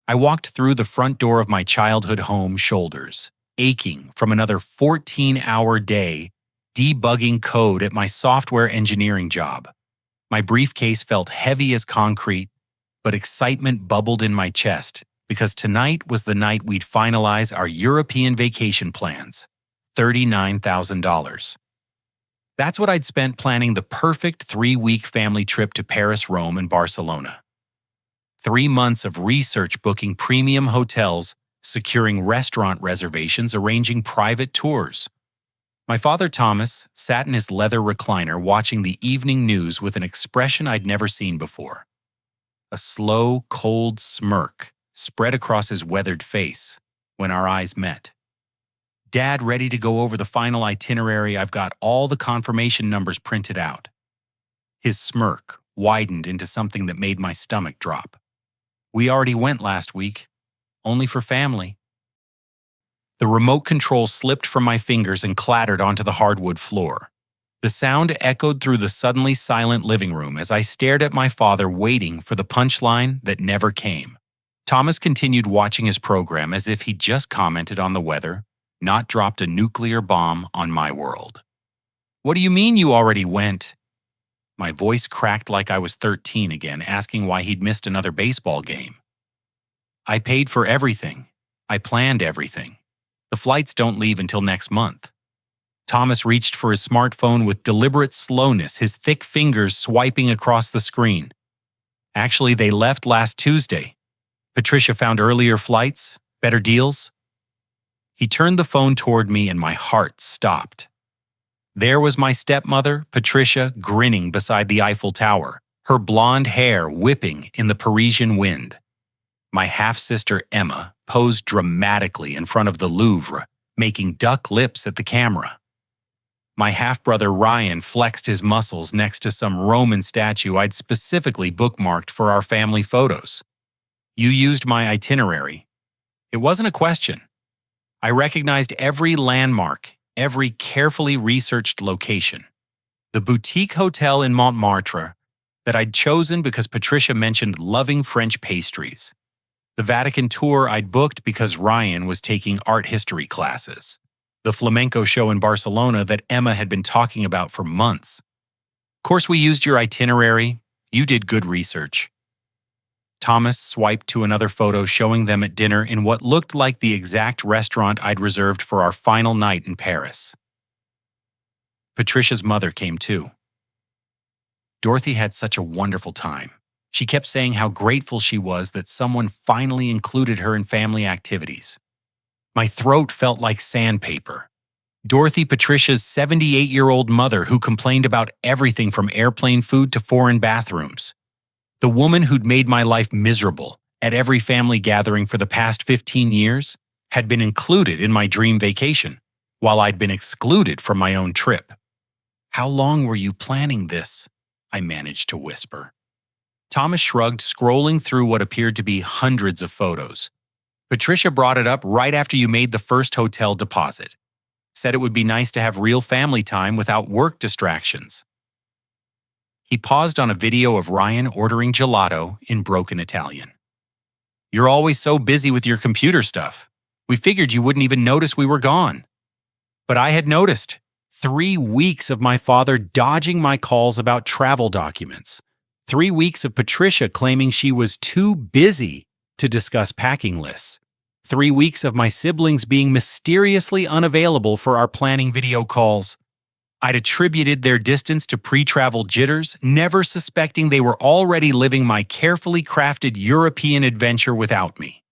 I walked through the front door of my childhood home, shoulders aching from another 14-hour day debugging code at my software engineering job. My briefcase felt heavy as concrete, but excitement bubbled in my chest because tonight was the night we'd finalize our European vacation plans. $39,000. That's what I'd spent planning the perfect 3-week family trip to Paris, Rome, and Barcelona. 3 months of research, booking premium hotels, securing restaurant reservations, arranging private tours. My father, Thomas, sat in his leather recliner watching the evening news with an expression I'd never seen before. A slow, cold smirk spread across his weathered face when our eyes met. "Dad, ready to go over the final itinerary? I've got all the confirmation numbers printed out." His smirk widened into something that made my stomach drop. "We already went last week. Only for family." The remote control slipped from my fingers and clattered onto the hardwood floor. The sound echoed through the suddenly silent living room as I stared at my father, waiting for the punchline that never came. Thomas continued watching his program as if he'd just commented on the weather, not dropped a nuclear bomb on my world. "What do you mean you already went?" My voice cracked like I was 13 again, asking why he'd missed another baseball game. "I paid for everything. I planned everything. The flights don't leave until next month." Thomas reached for his smartphone with deliberate slowness, his thick fingers swiping across the screen. "Actually, they left last Tuesday. Patricia found earlier flights, better deals." He turned the phone toward me and my heart stopped. There was my stepmother, Patricia, grinning beside the Eiffel Tower, her blonde hair whipping in the Parisian wind. My half-sister Emma posed dramatically in front of the Louvre, making duck lips at the camera. My half-brother Ryan flexed his muscles next to some Roman statue I'd specifically bookmarked for our family photos. "You used my itinerary." It wasn't a question. I recognized every landmark, every carefully researched location. The boutique hotel in Montmartre that I'd chosen because Patricia mentioned loving French pastries. The Vatican tour I'd booked because Ryan was taking art history classes. The flamenco show in Barcelona that Emma had been talking about for months. "Of course we used your itinerary. You did good research." Thomas swiped to another photo showing them at dinner in what looked like the exact restaurant I'd reserved for our final night in Paris. Patricia's mother came too. Dorothy had such a wonderful time. She kept saying how grateful she was that someone finally included her in family activities. My throat felt like sandpaper. Dorothy, Patricia's 78-year-old mother who complained about everything from airplane food to foreign bathrooms. The woman who'd made my life miserable at every family gathering for the past 15 years had been included in my dream vacation, while I'd been excluded from my own trip. "How long were you planning this?" I managed to whisper. Thomas shrugged, scrolling through what appeared to be hundreds of photos. "Patricia brought it up right after you made the first hotel deposit. Said it would be nice to have real family time without work distractions." He paused on a video of Ryan ordering gelato in broken Italian. "You're always so busy with your computer stuff. We figured you wouldn't even notice we were gone." But I had noticed. 3 weeks of my father dodging my calls about travel documents. 3 weeks of Patricia claiming she was too busy to discuss packing lists. 3 weeks of my siblings being mysteriously unavailable for our planning video calls. I'd attributed their distance to pre-travel jitters, never suspecting they were already living my carefully crafted European adventure without me.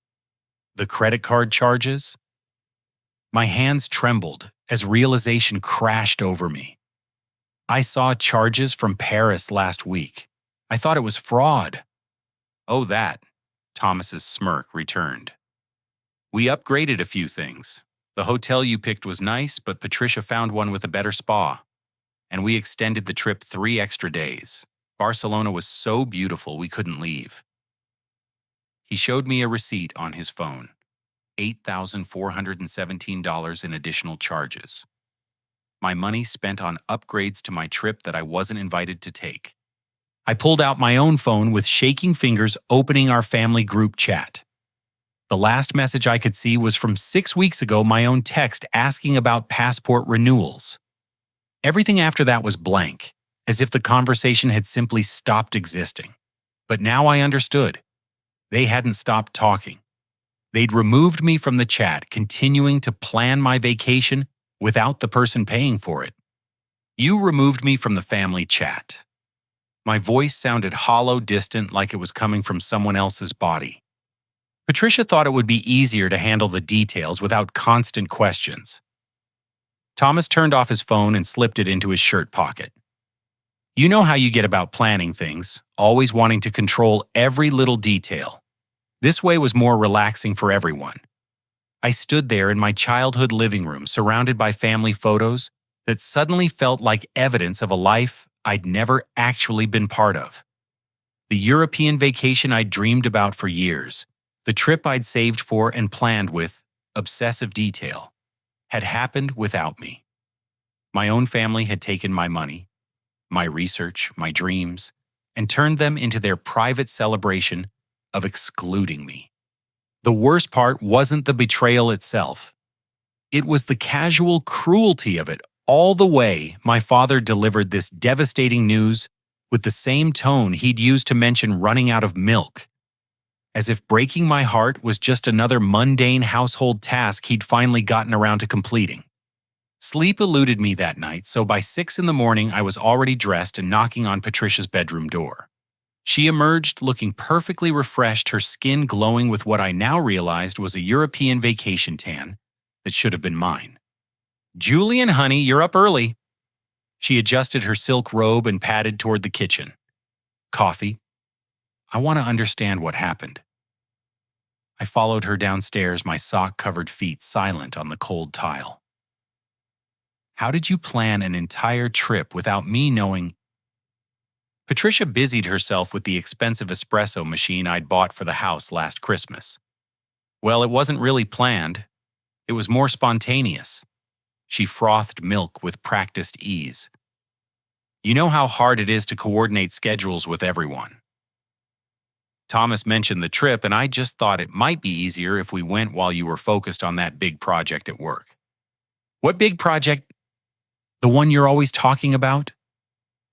The credit card charges? My hands trembled as realization crashed over me. I saw charges from Paris last week. I thought it was fraud. "Oh, that," Thomas's smirk returned. "We upgraded a few things. The hotel you picked was nice, but Patricia found one with a better spa. And we extended the trip 3 extra days. Barcelona was so beautiful we couldn't leave." He showed me a receipt on his phone. $8,417 in additional charges. My money spent on upgrades to my trip that I wasn't invited to take. I pulled out my own phone with shaking fingers, opening our family group chat. The last message I could see was from 6 weeks ago, my own text asking about passport renewals. Everything after that was blank, as if the conversation had simply stopped existing. But now I understood. They hadn't stopped talking. They'd removed me from the chat, continuing to plan my vacation without the person paying for it. You removed me from the family chat. My voice sounded hollow, distant, like it was coming from someone else's body. Patricia thought it would be easier to handle the details without constant questions. Thomas turned off his phone and slipped it into his shirt pocket. You know how you get about planning things, always wanting to control every little detail. This way was more relaxing for everyone. I stood there in my childhood living room, surrounded by family photos that suddenly felt like evidence of a life I'd never actually been part of. The European vacation I'd dreamed about for years, the trip I'd saved for and planned with obsessive detail, had happened without me. My own family had taken my money, my research, my dreams, and turned them into their private celebration of excluding me. The worst part wasn't the betrayal itself. It was the casual cruelty of it. All the way, my father delivered this devastating news with the same tone he'd used to mention running out of milk, as if breaking my heart was just another mundane household task he'd finally gotten around to completing. Sleep eluded me that night, so by 6 in the morning I was already dressed and knocking on Patricia's bedroom door. She emerged looking perfectly refreshed, her skin glowing with what I now realized was a European vacation tan that should have been mine. "Julian, honey, you're up early." She adjusted her silk robe and padded toward the kitchen. "Coffee? I want to understand what happened." I followed her downstairs, my sock-covered feet silent on the cold tile. "How did you plan an entire trip without me knowing?" Patricia busied herself with the expensive espresso machine I'd bought for the house last Christmas. "Well, it wasn't really planned. It was more spontaneous." She frothed milk with practiced ease. "You know how hard it is to coordinate schedules with everyone. Thomas mentioned the trip, and I just thought it might be easier if we went while you were focused on that big project at work." "What big project?" "The one you're always talking about?"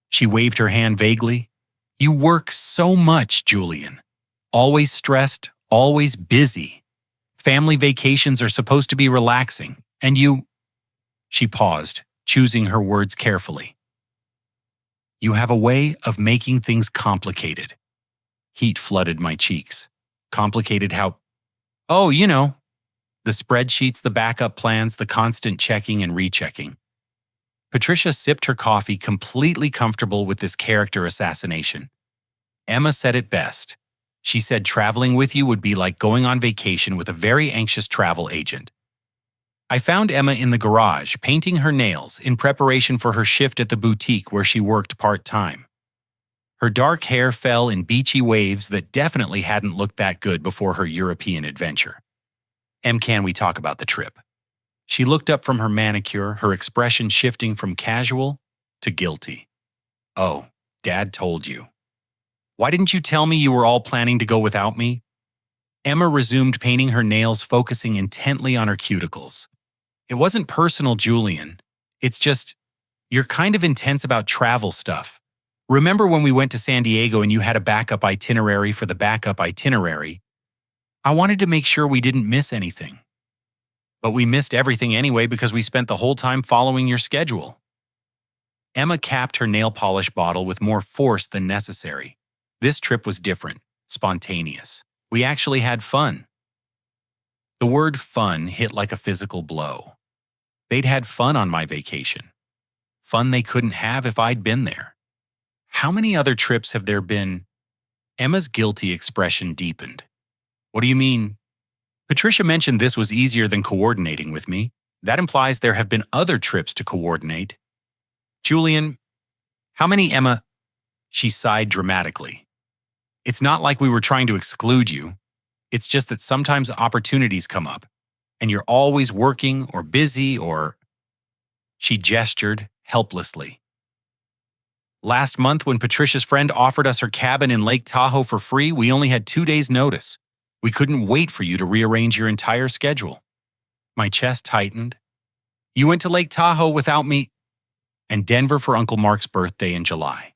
She waved her hand vaguely. "You work so much, Julian. Always stressed, always busy. Family vacations are supposed to be relaxing, and you—" She paused, choosing her words carefully. "You have a way of making things complicated." Heat flooded my cheeks. "Complicated how?" "Oh, you know. The spreadsheets, the backup plans, the constant checking and rechecking." Patricia sipped her coffee, completely comfortable with this character assassination. "Emma said it best. She said traveling with you would be like going on vacation with a very anxious travel agent." I found Emma in the garage, painting her nails in preparation for her shift at the boutique where she worked part-time. Her dark hair fell in beachy waves that definitely hadn't looked that good before her European adventure. "Em, can we talk about the trip?" She looked up from her manicure, her expression shifting from casual to guilty. "Oh, Dad told you. Why didn't you tell me you were all planning to go without me?" Emma resumed painting her nails, focusing intently on her cuticles. "It wasn't personal, Julian. It's just, you're kind of intense about travel stuff. Remember when we went to San Diego and you had a backup itinerary for the backup itinerary? I wanted to make sure we didn't miss anything. But we missed everything anyway because we spent the whole time following your schedule." Emma capped her nail polish bottle with more force than necessary. This trip was different, spontaneous. We actually had fun. The word fun hit like a physical blow. They'd had fun on my vacation. Fun they couldn't have if I'd been there. How many other trips have there been? Emma's guilty expression deepened. "What do you mean?" "Patricia mentioned this was easier than coordinating with me. That implies there have been other trips to coordinate." "Julian, how many, Emma?" She sighed dramatically. "It's not like we were trying to exclude you. It's just that sometimes opportunities come up, and you're always working or busy or—" She gestured helplessly. "Last month when Patricia's friend offered us her cabin in Lake Tahoe for free, we only had 2 days' notice. We couldn't wait for you to rearrange your entire schedule. My chest tightened. You went to Lake Tahoe without me, and Denver for Uncle Mark's birthday in July,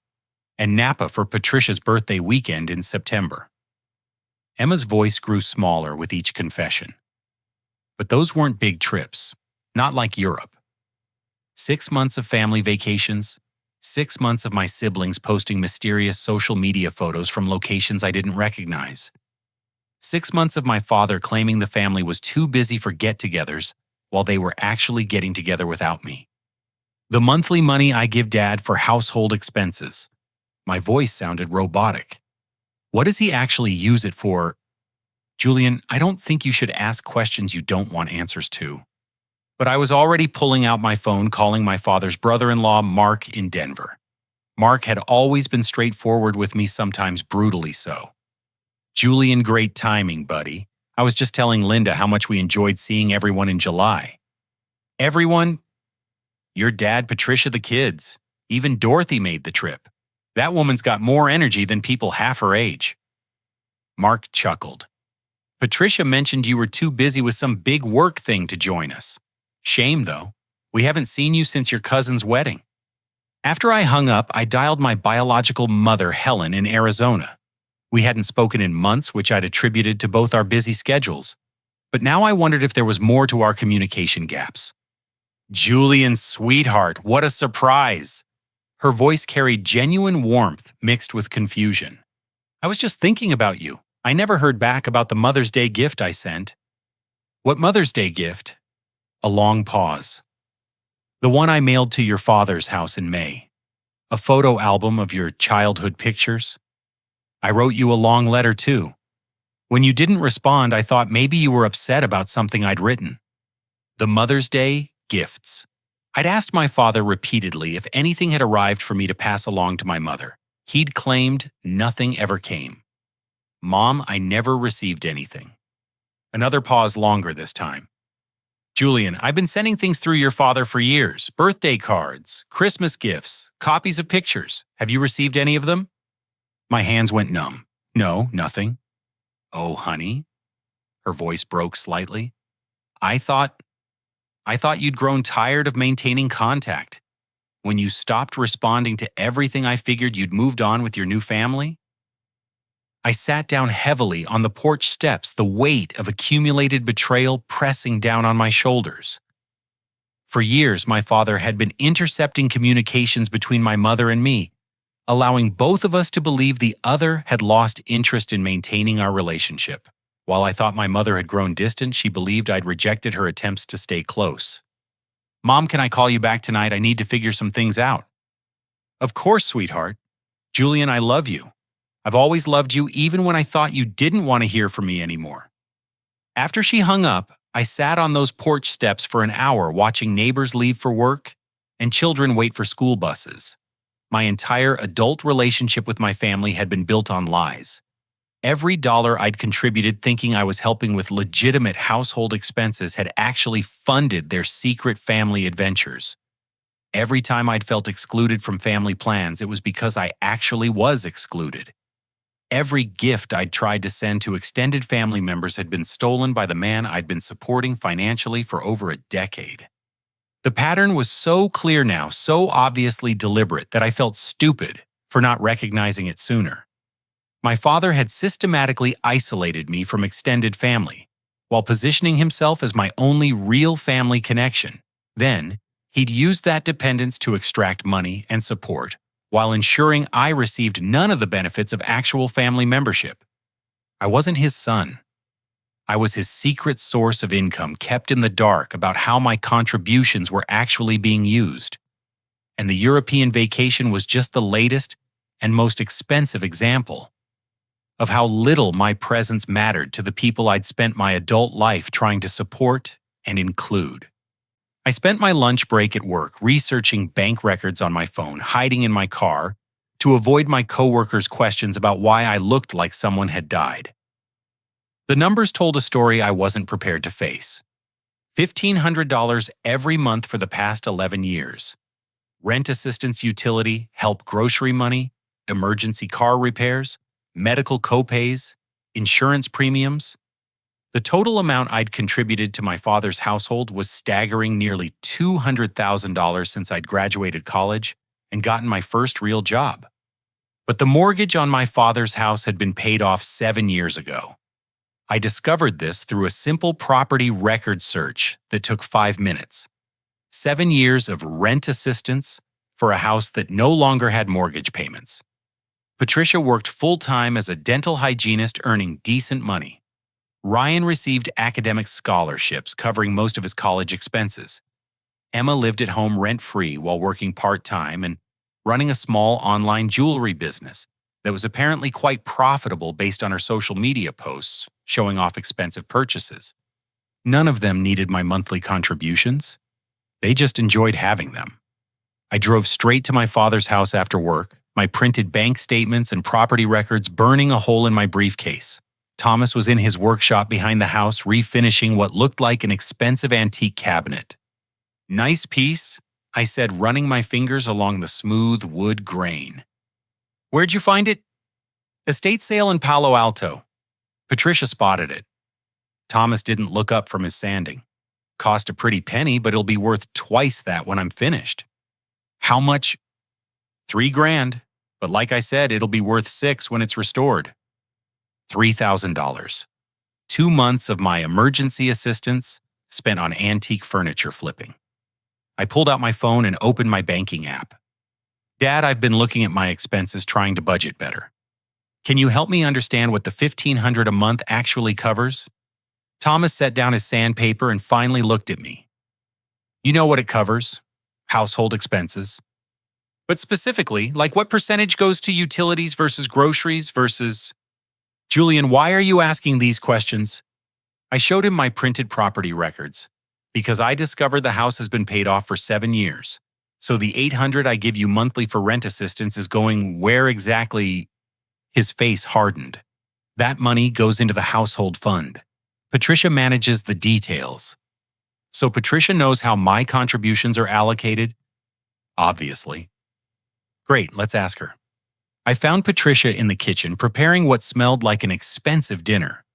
and Napa for Patricia's birthday weekend in September. Emma's voice grew smaller with each confession. But those weren't big trips, not like Europe. 6 months of family vacations, 6 months of my siblings posting mysterious social media photos from locations I didn't recognize. 6 months of my father claiming the family was too busy for get-togethers while they were actually getting together without me. The monthly money I give Dad for household expenses. My voice sounded robotic. What does he actually use it for? Julian, I don't think you should ask questions you don't want answers to. But I was already pulling out my phone calling my father's brother-in-law, Mark, in Denver. Mark had always been straightforward with me, sometimes brutally so. Julian, great timing, buddy. I was just telling Linda how much we enjoyed seeing everyone in July. Everyone? Your dad, Patricia, the kids. Even Dorothy made the trip. That woman's got more energy than people half her age. Mark chuckled. Patricia mentioned you were too busy with some big work thing to join us. Shame, though. We haven't seen you since your cousin's wedding. After I hung up, I dialed my biological mother, Helen, in Arizona. We hadn't spoken in months, which I'd attributed to both our busy schedules. But now I wondered if there was more to our communication gaps. Julian, sweetheart, what a surprise! Her voice carried genuine warmth mixed with confusion. I was just thinking about you. I never heard back about the Mother's Day gift I sent. What Mother's Day gift? A long pause. The one I mailed to your father's house in May. A photo album of your childhood pictures. I wrote you a long letter, too. When you didn't respond, I thought maybe you were upset about something I'd written. The Mother's Day gifts. I'd asked my father repeatedly if anything had arrived for me to pass along to my mother. He'd claimed nothing ever came. Mom, I never received anything. Another pause longer this time. Julian, I've been sending things through your father for years. Birthday cards, Christmas gifts, copies of pictures. Have you received any of them? My hands went numb. No, nothing. Oh, honey. Her voice broke slightly. I thought you'd grown tired of maintaining contact. When you stopped responding to everything, I figured you'd moved on with your new family. I sat down heavily on the porch steps, the weight of accumulated betrayal pressing down on my shoulders. For years, my father had been intercepting communications between my mother and me, allowing both of us to believe the other had lost interest in maintaining our relationship. While I thought my mother had grown distant, she believed I'd rejected her attempts to stay close. Mom, can I call you back tonight? I need to figure some things out. Of course, sweetheart. Julian, I love you. I've always loved you even when I thought you didn't want to hear from me anymore. After she hung up, I sat on those porch steps for an hour watching neighbors leave for work and children wait for school buses. My entire adult relationship with my family had been built on lies. Every dollar I'd contributed thinking I was helping with legitimate household expenses had actually funded their secret family adventures. Every time I'd felt excluded from family plans, it was because I actually was excluded. Every gift I'd tried to send to extended family members had been stolen by the man I'd been supporting financially for over a decade. The pattern was so clear now, so obviously deliberate, that I felt stupid for not recognizing it sooner. My father had systematically isolated me from extended family, while positioning himself as my only real family connection. Then, he'd used that dependence to extract money and support, while ensuring I received none of the benefits of actual family membership. I wasn't his son. I was his secret source of income, kept in the dark about how my contributions were actually being used. And the European vacation was just the latest and most expensive example of how little my presence mattered to the people I'd spent my adult life trying to support and include. I spent my lunch break at work researching bank records on my phone, hiding in my car, to avoid my coworkers' questions about why I looked like someone had died. The numbers told a story I wasn't prepared to face. $1,500 every month for the past 11 years. Rent assistance, utility, help, grocery money, emergency car repairs, medical copays, insurance premiums. The total amount I'd contributed to my father's household was staggering, nearly $200,000 since I'd graduated college and gotten my first real job. But the mortgage on my father's house had been paid off 7 years ago. I discovered this through a simple property record search that took 5 minutes. 7 years of rent assistance for a house that no longer had mortgage payments. Patricia worked full-time as a dental hygienist, earning decent money. Ryan received academic scholarships covering most of his college expenses. Emma lived at home rent-free while working part-time and running a small online jewelry business that was apparently quite profitable based on her social media posts showing off expensive purchases. None of them needed my monthly contributions. They just enjoyed having them. I drove straight to my father's house after work, my printed bank statements and property records burning a hole in my briefcase. Thomas was in his workshop behind the house, refinishing what looked like an expensive antique cabinet. "Nice piece," I said, running my fingers along the smooth wood grain. "Where'd you find it?" "Estate sale in Palo Alto." Patricia spotted it. Thomas didn't look up from his sanding. "Cost a pretty penny, but it'll be worth twice that when I'm finished." "How much?" $3,000, but like I said, it'll be worth $6,000 when it's restored." $3,000. 2 months of my emergency assistance spent on antique furniture flipping. I pulled out my phone and opened my banking app. "Dad, I've been looking at my expenses, trying to budget better. Can you help me understand what the $1,500 a month actually covers?" Thomas set down his sandpaper and finally looked at me. "You know what it covers. Household expenses. But specifically, like what percentage goes to utilities versus groceries versus..." "Julian, why are you asking these questions?" I showed him my printed property records. "Because I discovered the house has been paid off for 7 years. So the $800 I give you monthly for rent assistance is going where exactly?" His face hardened. "That money goes into the household fund. Patricia manages the details." "So Patricia knows how my contributions are allocated?" "Obviously." "Great, let's ask her." I found Patricia in the kitchen preparing what smelled like an expensive dinner.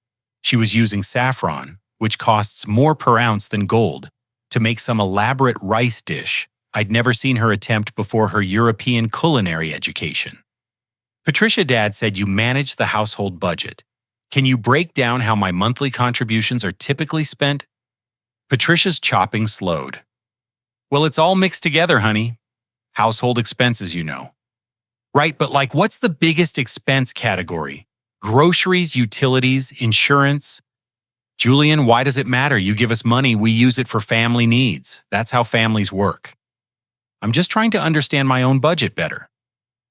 She was using saffron, which costs more per ounce than gold, to make some elaborate rice dish I'd never seen her attempt before her European culinary education. "Patricia, Dad said you manage the household budget. Can you break down how my monthly contributions are typically spent?" Patricia's chopping slowed. "Well, it's all mixed together, honey. Household expenses, you know." "Right, but like what's the biggest expense category? Groceries, utilities, insurance?" "Julian, why does it matter? You give us money, we use it for family needs. That's how families work." "I'm just trying to understand my own budget better.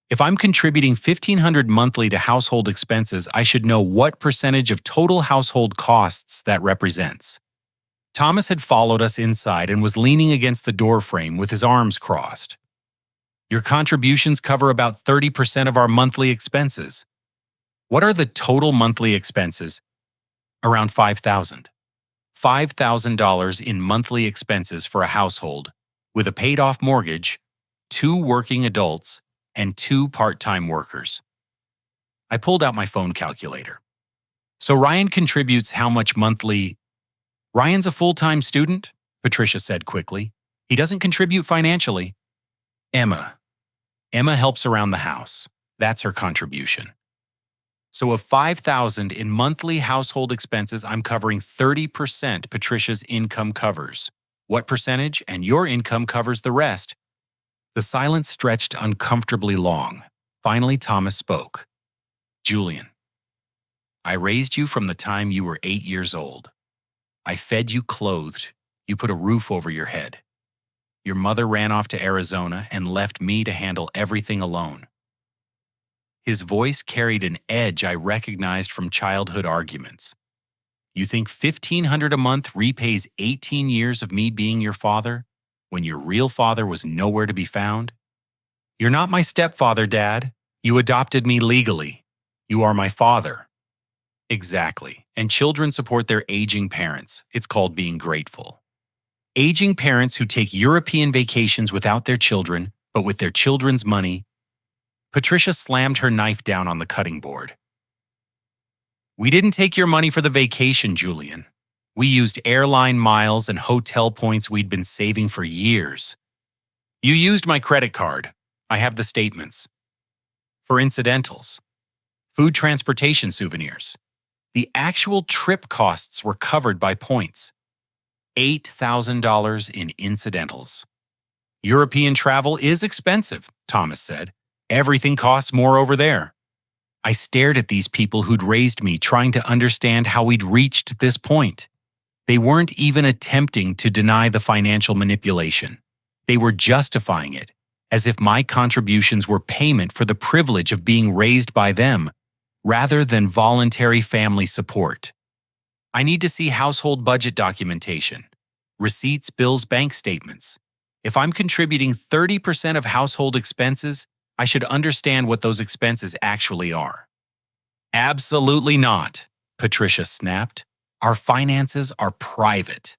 If I'm contributing $1,500 monthly to household expenses, I should know what percentage of total household costs that represents." Thomas had followed us inside and was leaning against the doorframe with his arms crossed. "Your contributions cover about 30% of our monthly expenses." "What are the total monthly expenses?" "Around $5,000. $5,000 in monthly expenses for a household, with a paid-off mortgage, 2 working adults, and 2 part-time workers." I pulled out my phone calculator. "So Ryan contributes how much monthly?" "Ryan's a full-time student," Patricia said quickly. "He doesn't contribute financially." Emma helps around the house. That's her contribution. "So of $5,000 in monthly household expenses, I'm covering 30% Patricia's income covers. What percentage? And your income covers the rest." The silence stretched uncomfortably long. Finally, Thomas spoke. "Julian, I raised you from the time you were 8 years old. I fed you, clothed. You put a roof over your head. Your mother ran off to Arizona and left me to handle everything alone." His voice carried an edge I recognized from childhood arguments. "You think $1,500 a month repays 18 years of me being your father, when your real father was nowhere to be found? You're not my stepfather, Dad. You adopted me legally. You are my father." "Exactly. And children support their aging parents. It's called being grateful. Aging parents who take European vacations without their children, but with their children's money." Patricia slammed her knife down on the cutting board. We didn't take your money for the vacation, Julian. We used airline miles and hotel points we'd been saving for years. You used my credit card. I have the statements. For incidentals, food transportation souvenirs. The actual trip costs were covered by points. $8,000 in incidentals. European travel is expensive, Thomas said. Everything costs more over there. I stared at these people who'd raised me, trying to understand how we'd reached this point. They weren't even attempting to deny the financial manipulation. They were justifying it, as if my contributions were payment for the privilege of being raised by them, rather than voluntary family support. I need to see household budget documentation, receipts, bills, bank statements. If I'm contributing 30% of household expenses, I should understand what those expenses actually are. Absolutely not, Patricia snapped. Our finances are private.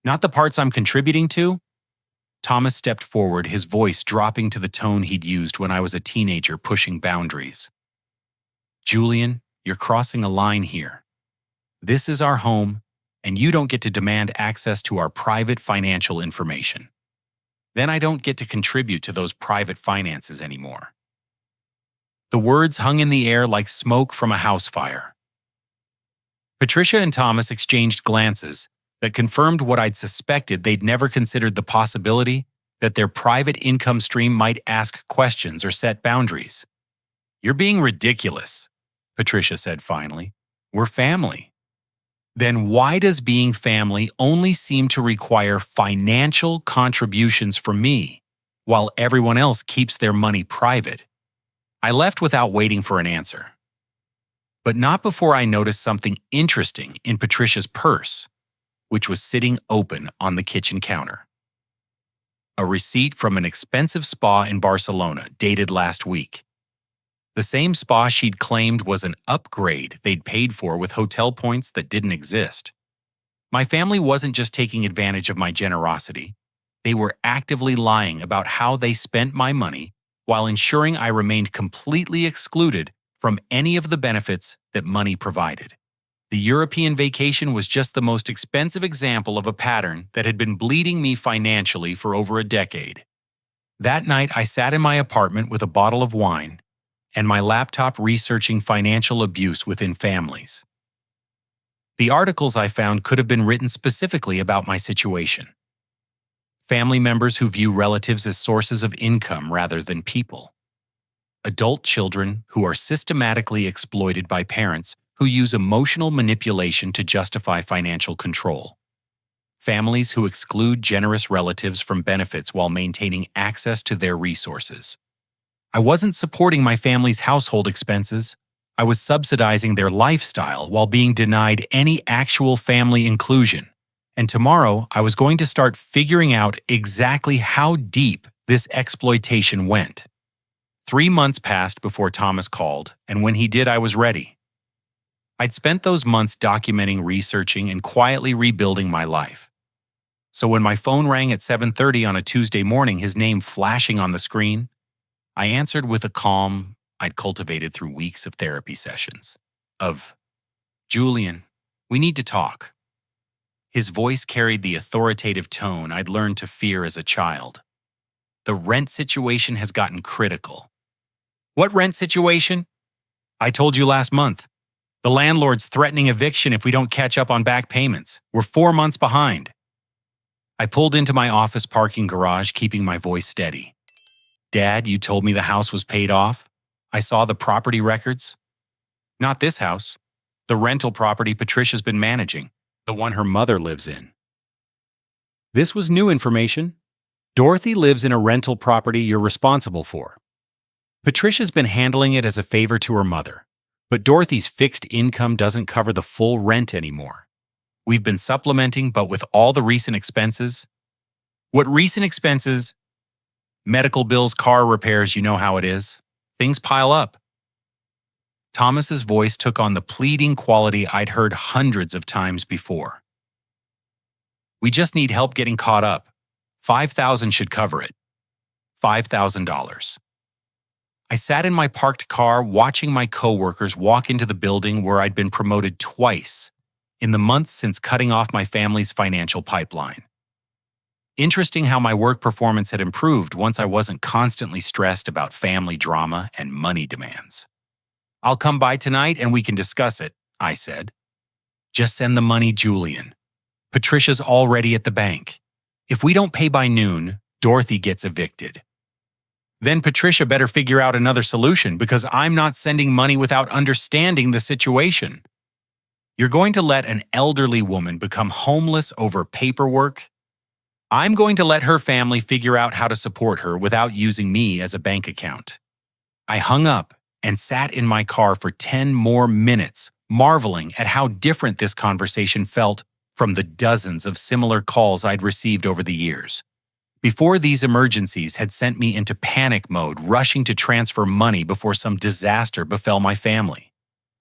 Not the parts I'm contributing to? Thomas stepped forward, his voice dropping to the tone he'd used when I was a teenager pushing boundaries. Julian, you're crossing a line here. This is our home, and you don't get to demand access to our private financial information. Then I don't get to contribute to those private finances anymore. The words hung in the air like smoke from a house fire. Patricia and Thomas exchanged glances that confirmed what I'd suspected. They'd never considered the possibility that their private income stream might ask questions or set boundaries. You're being ridiculous, Patricia said finally. We're family. Then why does being family only seem to require financial contributions from me, while everyone else keeps their money private? I left without waiting for an answer. But not before I noticed something interesting in Patricia's purse, which was sitting open on the kitchen counter. A receipt from an expensive spa in Barcelona, dated last week. The same spa she'd claimed was an upgrade they'd paid for with hotel points that didn't exist. My family wasn't just taking advantage of my generosity. They were actively lying about how they spent my money while ensuring I remained completely excluded from any of the benefits that money provided. The European vacation was just the most expensive example of a pattern that had been bleeding me financially for over a decade. That night, I sat in my apartment with a bottle of wine and my laptop researching financial abuse within families. The articles I found could have been written specifically about my situation. Family members who view relatives as sources of income rather than people. Adult children who are systematically exploited by parents who use emotional manipulation to justify financial control. Families who exclude generous relatives from benefits while maintaining access to their resources. I wasn't supporting my family's household expenses. I was subsidizing their lifestyle while being denied any actual family inclusion. And tomorrow, I was going to start figuring out exactly how deep this exploitation went. 3 months passed before Thomas called, and when he did, I was ready. I'd spent those months documenting, researching, and quietly rebuilding my life. So when my phone rang at 7:30 on a Tuesday morning, his name flashing on the screen, I answered with a calm I'd cultivated through weeks of therapy sessions. Julian, we need to talk. His voice carried the authoritative tone I'd learned to fear as a child. The rent situation has gotten critical. What rent situation? I told you last month. The landlord's threatening eviction if we don't catch up on back payments. We're 4 months behind. I pulled into my office parking garage, keeping my voice steady. Dad, you told me the house was paid off. I saw the property records. Not this house. The rental property Patricia's been managing, the one her mother lives in. This was new information. Dorothy lives in a rental property you're responsible for. Patricia's been handling it as a favor to her mother, but Dorothy's fixed income doesn't cover the full rent anymore. We've been supplementing, but with all the recent expenses. What recent expenses? Medical bills, car repairs, you know how it is. Things pile up. Thomas's voice took on the pleading quality I'd heard hundreds of times before. We just need help getting caught up. $5,000 should cover it. $5,000. I sat in my parked car watching my coworkers walk into the building where I'd been promoted twice in the months since cutting off my family's financial pipeline. Interesting how my work performance had improved once I wasn't constantly stressed about family drama and money demands. "I'll come by tonight and we can discuss it," I said. "Just send the money, Julian. Patricia's already at the bank. If we don't pay by noon, Dorothy gets evicted." "Then Patricia better figure out another solution because I'm not sending money without understanding the situation." "You're going to let an elderly woman become homeless over paperwork? I'm going to let her family figure out how to support her without using me as a bank account." I hung up and sat in my car for 10 more minutes, marveling at how different this conversation felt from the dozens of similar calls I'd received over the years. Before, these emergencies had sent me into panic mode, rushing to transfer money before some disaster befell my family.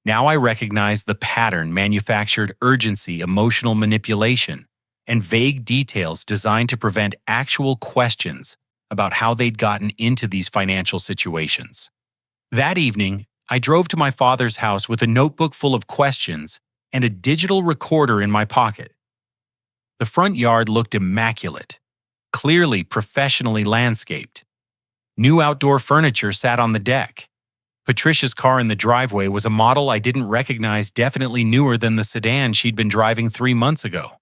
Now I recognized the pattern: manufactured urgency, emotional manipulation, and vague details designed to prevent actual questions about how they'd gotten into these financial situations. That evening, I drove to my father's house with a notebook full of questions and a digital recorder in my pocket. The front yard looked immaculate, clearly professionally landscaped. New outdoor furniture sat on the deck. Patricia's car in the driveway was a model I didn't recognize, definitely newer than the sedan she'd been driving 3 months ago.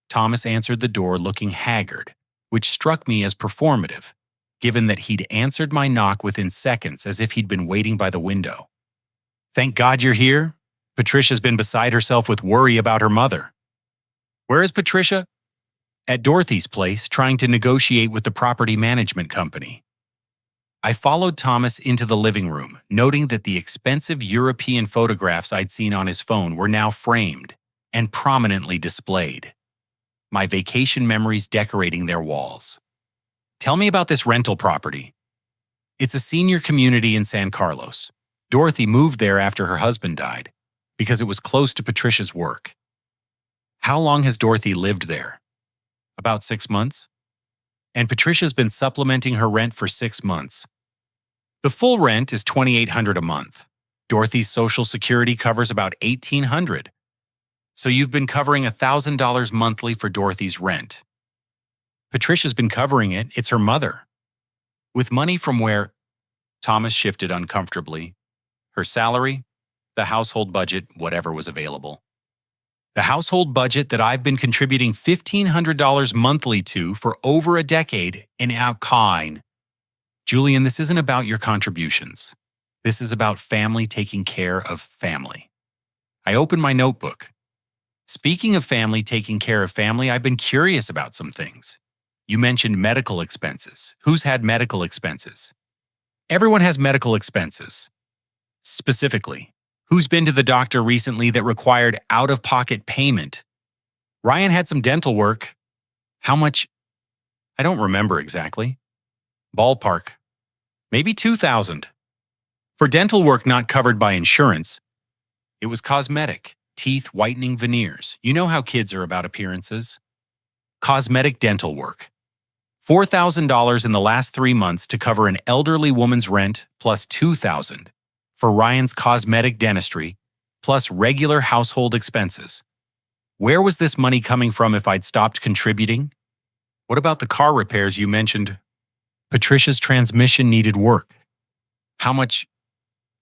Thomas answered the door looking haggard, which struck me as performative, given that he'd answered my knock within seconds, as if he'd been waiting by the window. "Thank God you're here. Patricia's been beside herself with worry about her mother." "Where is Patricia?" "At Dorothy's place, trying to negotiate with the property management company." I followed Thomas into the living room, noting that the expensive European photographs I'd seen on his phone were now framed and prominently displayed, my vacation memories decorating their walls. "Tell me about this rental property." "It's a senior community in San Carlos. Dorothy moved there after her husband died, because it was close to Patricia's work." "How long has Dorothy lived there?" "About 6 months. And Patricia's been supplementing her rent for 6 months. The full rent is $2,800 a month. Dorothy's Social Security covers about $1,800. So you've been covering $1,000 monthly for Dorothy's rent." "Patricia's been covering it. It's her mother." "With money from where?" Thomas shifted uncomfortably. "Her salary, the household budget, whatever was available." "The household budget that I've been contributing $1,500 monthly to for over a decade in Alkine." "Julian, this isn't about your contributions. This is about family taking care of family." I opened my notebook. "Speaking of family taking care of family, I've been curious about some things. You mentioned medical expenses. Who's had medical expenses?" "Everyone has medical expenses." "Specifically, who's been to the doctor recently that required out-of-pocket payment?" "Ryan had some dental work." "How much?" "I don't remember exactly." "Ballpark." "Maybe 2,000. For dental work not covered by insurance. It was cosmetic, teeth whitening veneers. You know how kids are about appearances." "Cosmetic dental work. $4,000 in the last 3 months to cover an elderly woman's rent, plus $2,000 for Ryan's cosmetic dentistry, plus regular household expenses. Where was this money coming from if I'd stopped contributing?" "What about the car repairs you mentioned?" "Patricia's transmission needed work." "How much?"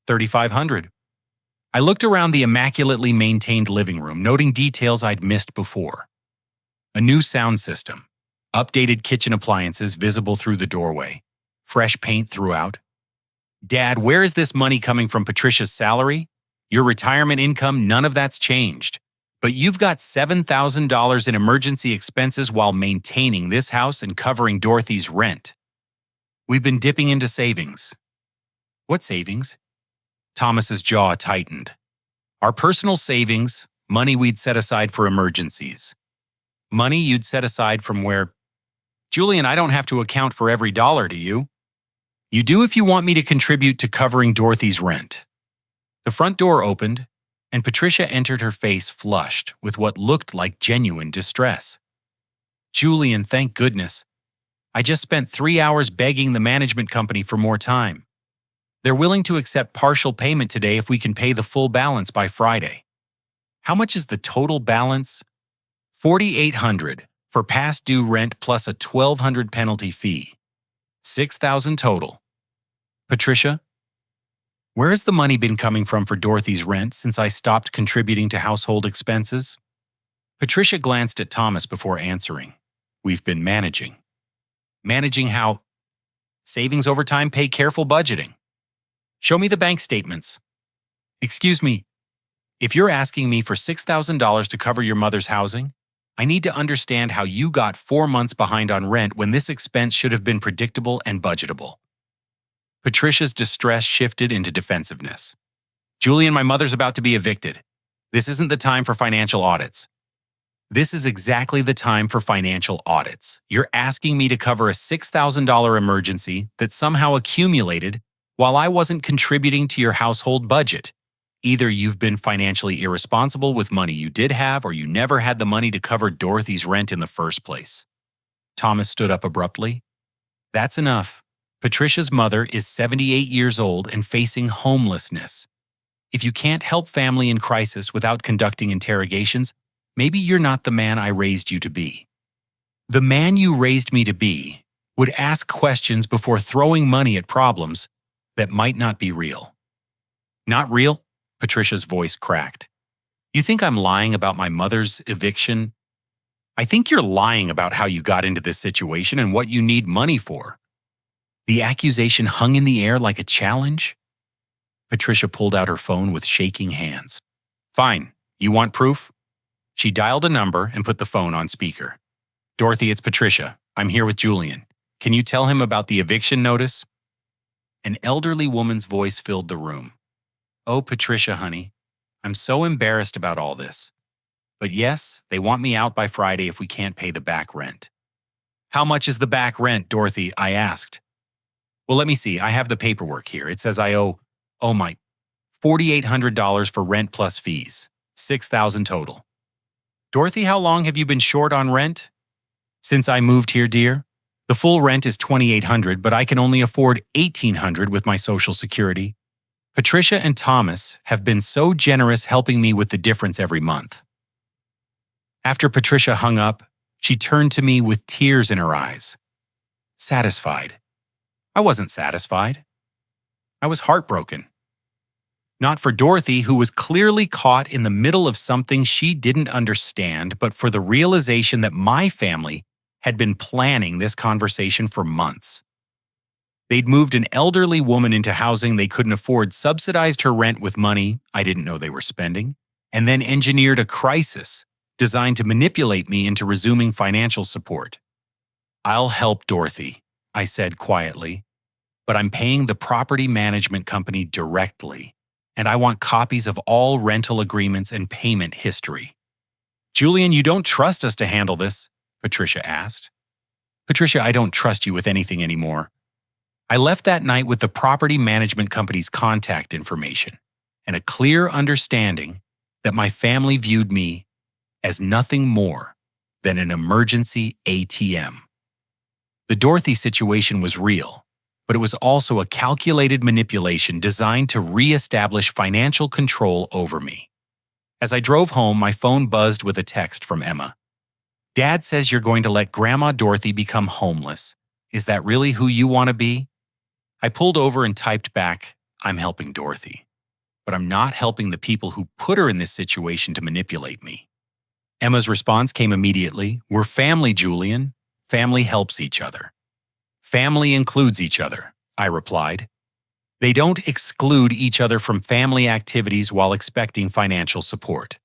$3,500. I looked around the immaculately maintained living room, noting details I'd missed before. A new sound system, updated kitchen appliances visible through the doorway, fresh paint throughout. "Dad, where is this money coming from? Patricia's salary? Your retirement income? None of that's changed. But you've got $7,000 in emergency expenses while maintaining this house and covering Dorothy's rent." "We've been dipping into savings." "What savings?" Thomas's jaw tightened. "Our personal savings, money we'd set aside for emergencies." "Money you'd set aside from where?" "Julian, I don't have to account for every dollar, do you?" "You do if you want me to contribute to covering Dorothy's rent." The front door opened, and Patricia entered, her face flushed with what looked like genuine distress. "Julian, thank goodness. I just spent 3 hours begging the management company for more time." They're willing to accept partial payment today if we can pay the full balance by Friday. How much is the total balance? $4,800 for past due rent plus a $1,200 penalty fee. $6,000 total. Patricia, where has the money been coming from for Dorothy's rent since I stopped contributing to household expenses? Patricia glanced at Thomas before answering. We've been managing. Managing how? Savings over time pay careful budgeting. Show me the bank statements. Excuse me, if you're asking me for $6,000 to cover your mother's housing, I need to understand how you got 4 months behind on rent when this expense should have been predictable and budgetable. Patricia's distress shifted into defensiveness. Julian, my mother's about to be evicted. This isn't the time for financial audits. This is exactly the time for financial audits. You're asking me to cover a $6,000 emergency that somehow accumulated while I wasn't contributing to your household budget. Either you've been financially irresponsible with money you did have, or you never had the money to cover Dorothy's rent in the first place. Thomas stood up abruptly. That's enough. Patricia's mother is 78 years old and facing homelessness. If you can't help family in crisis without conducting interrogations, maybe you're not the man I raised you to be. The man you raised me to be would ask questions before throwing money at problems that might not be real. Not real? Patricia's voice cracked. You think I'm lying about my mother's eviction? I think you're lying about how you got into this situation and what you need money for. The accusation hung in the air like a challenge. Patricia pulled out her phone with shaking hands. Fine, you want proof? She dialed a number and put the phone on speaker. Dorothy, it's Patricia. I'm here with Julian. Can you tell him about the eviction notice? An elderly woman's voice filled the room. Oh, Patricia, honey, I'm so embarrassed about all this. But yes, they want me out by Friday if we can't pay the back rent. How much is the back rent, Dorothy? I asked. Well, let me see. I have the paperwork here. It says I owe, $4,800 for rent plus fees. $6,000 total. Dorothy, how long have you been short on rent? Since I moved here, dear. The full rent is $2,800, but I can only afford $1,800 with my Social Security. Patricia and Thomas have been so generous helping me with the difference every month. After Patricia hung up, she turned to me with tears in her eyes. Satisfied. I wasn't satisfied. I was heartbroken. Not for Dorothy, who was clearly caught in the middle of something she didn't understand, but for the realization that my family had been planning this conversation for months. They'd moved an elderly woman into housing they couldn't afford, subsidized her rent with money I didn't know they were spending, and then engineered a crisis designed to manipulate me into resuming financial support. I'll help Dorothy, I said quietly, but I'm paying the property management company directly, and I want copies of all rental agreements and payment history. Julian, you don't trust us to handle this? Patricia asked. Patricia, I don't trust you with anything anymore. I left that night with the property management company's contact information and a clear understanding that my family viewed me as nothing more than an emergency ATM. The Dorothy situation was real, but it was also a calculated manipulation designed to re-establish financial control over me. As I drove home, my phone buzzed with a text from Emma. Dad says you're going to let Grandma Dorothy become homeless. Is that really who you want to be? I pulled over and typed back, I'm helping Dorothy, but I'm not helping the people who put her in this situation to manipulate me. Emma's response came immediately. We're family, Julian. Family helps each other. Family includes each other, I replied. They don't exclude each other from family activities while expecting financial support.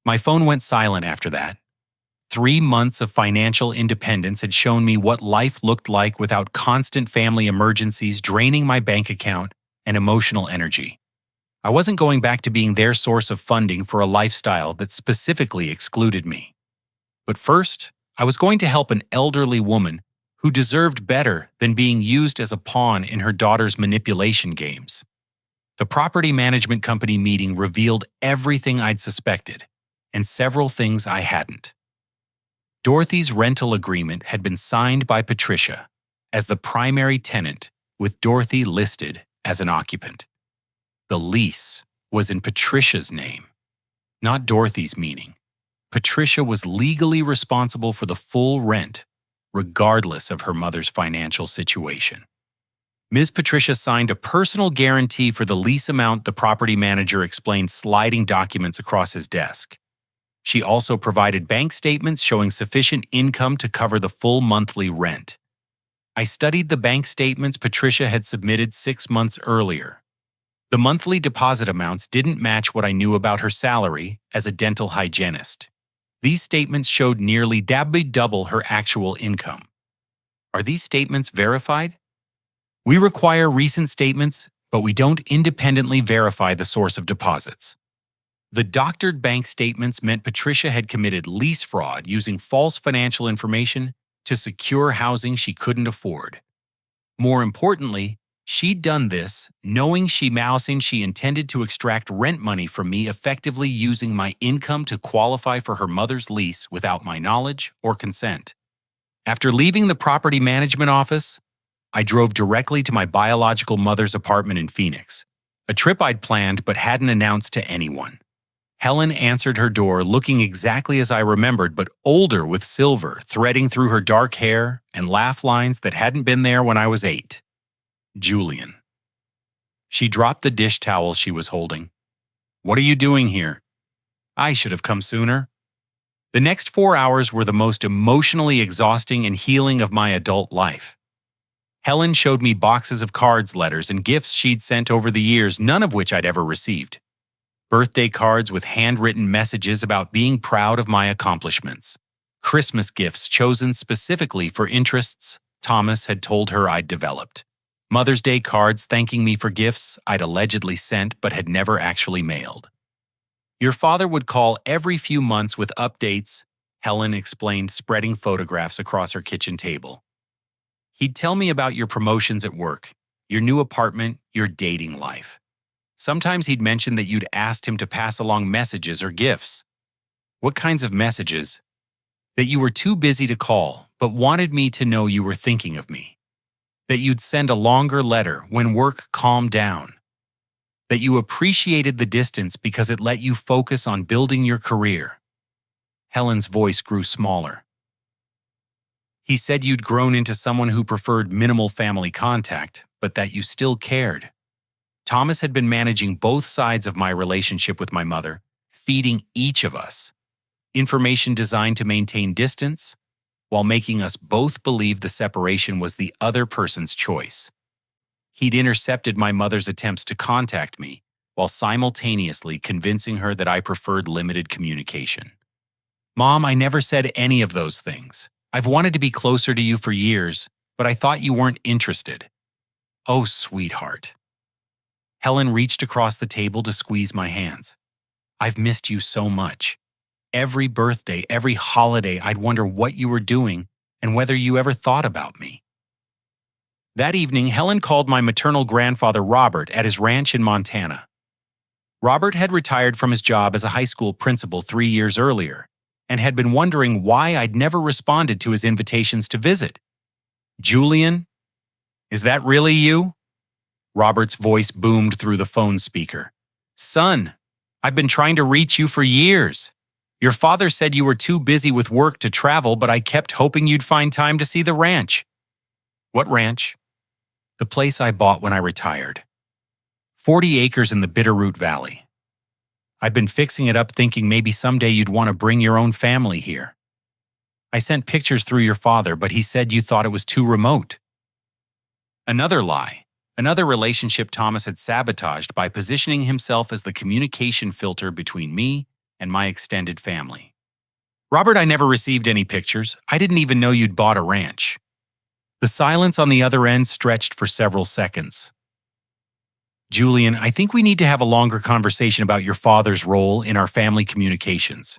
My phone went silent after that. 3 months of financial independence had shown me what life looked like without constant family emergencies draining my bank account and emotional energy. I wasn't going back to being their source of funding for a lifestyle that specifically excluded me. But first, I was going to help an elderly woman who deserved better than being used as a pawn in her daughter's manipulation games. The property management company meeting revealed everything I'd suspected, and several things I hadn't. Dorothy's rental agreement had been signed by Patricia as the primary tenant, with Dorothy listed as an occupant. The lease was in Patricia's name, not Dorothy's, meaning Patricia was legally responsible for the full rent, regardless of her mother's financial situation. Ms. Patricia signed a personal guarantee for the lease amount. The property manager explained, sliding documents across his desk. She also provided bank statements showing sufficient income to cover the full monthly rent. I studied the bank statements Patricia had submitted 6 months earlier. The monthly deposit amounts didn't match what I knew about her salary as a dental hygienist. These statements showed nearly double her actual income. Are these statements verified? We require recent statements, but we don't independently verify the source of deposits. The doctored bank statements meant Patricia had committed lease fraud using false financial information to secure housing she couldn't afford. More importantly, she'd done this knowing she intended to extract rent money from me, effectively using my income to qualify for her mother's lease without my knowledge or consent. After leaving the property management office, I drove directly to my biological mother's apartment in Phoenix, a trip I'd planned but hadn't announced to anyone. Helen answered her door looking exactly as I remembered, but older, with silver threading through her dark hair and laugh lines that hadn't been there when I was 8. Julian. She dropped the dish towel she was holding. "What are you doing here?" "I should have come sooner." The next 4 hours were the most emotionally exhausting and healing of my adult life. Helen showed me boxes of cards, letters, and gifts she'd sent over the years, none of which I'd ever received. Birthday cards with handwritten messages about being proud of my accomplishments. Christmas gifts chosen specifically for interests Thomas had told her I'd developed. Mother's Day cards thanking me for gifts I'd allegedly sent but had never actually mailed. "Your father would call every few months with updates," Helen explained, spreading photographs across her kitchen table. "He'd tell me about your promotions at work, your new apartment, your dating life. Sometimes he'd mention that you'd asked him to pass along messages or gifts." "What kinds of messages?" "That you were too busy to call, but wanted me to know you were thinking of me. That you'd send a longer letter when work calmed down. That you appreciated the distance because it let you focus on building your career." Helen's voice grew smaller. "He said you'd grown into someone who preferred minimal family contact, but that you still cared. Thomas had been managing both sides of my relationship with my mother, feeding each of us information designed to maintain distance, while making us both believe the separation was the other person's choice. He'd intercepted my mother's attempts to contact me, while simultaneously convincing her that I preferred limited communication. Mom, I never said any of those things. I've wanted to be closer to you for years, but I thought you weren't interested." "Oh, sweetheart." Helen reached across the table to squeeze my hands. "I've missed you so much. Every birthday, every holiday, I'd wonder what you were doing and whether you ever thought about me." That evening, Helen called my maternal grandfather Robert at his ranch in Montana. Robert had retired from his job as a high school principal 3 years earlier, and had been wondering why I'd never responded to his invitations to visit. "Julian, is that really you?" Robert's voice boomed through the phone speaker. "Son, I've been trying to reach you for years. Your father said you were too busy with work to travel, but I kept hoping you'd find time to see the ranch." "What ranch?" "The place I bought when I retired. 40 acres in the Bitterroot Valley. I've been fixing it up thinking maybe someday you'd want to bring your own family here. I sent pictures through your father, but he said you thought it was too remote." Another lie. Another relationship Thomas had sabotaged by positioning himself as the communication filter between me and my extended family. "Robert, I never received any pictures. I didn't even know you'd bought a ranch." The silence on the other end stretched for several seconds. "Julian, I think we need to have a longer conversation about your father's role in our family communications."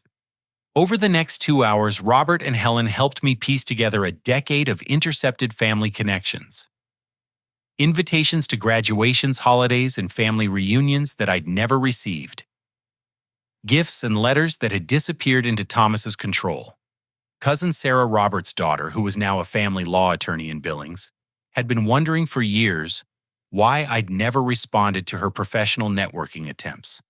Over the next 2 hours, Robert and Helen helped me piece together a decade of intercepted family connections. Invitations to graduations, holidays, and family reunions that I'd never received. Gifts and letters that had disappeared into Thomas's control. Cousin Sarah, Robert's daughter, who was now a family law attorney in Billings, had been wondering for years why I'd never responded to her professional networking attempts.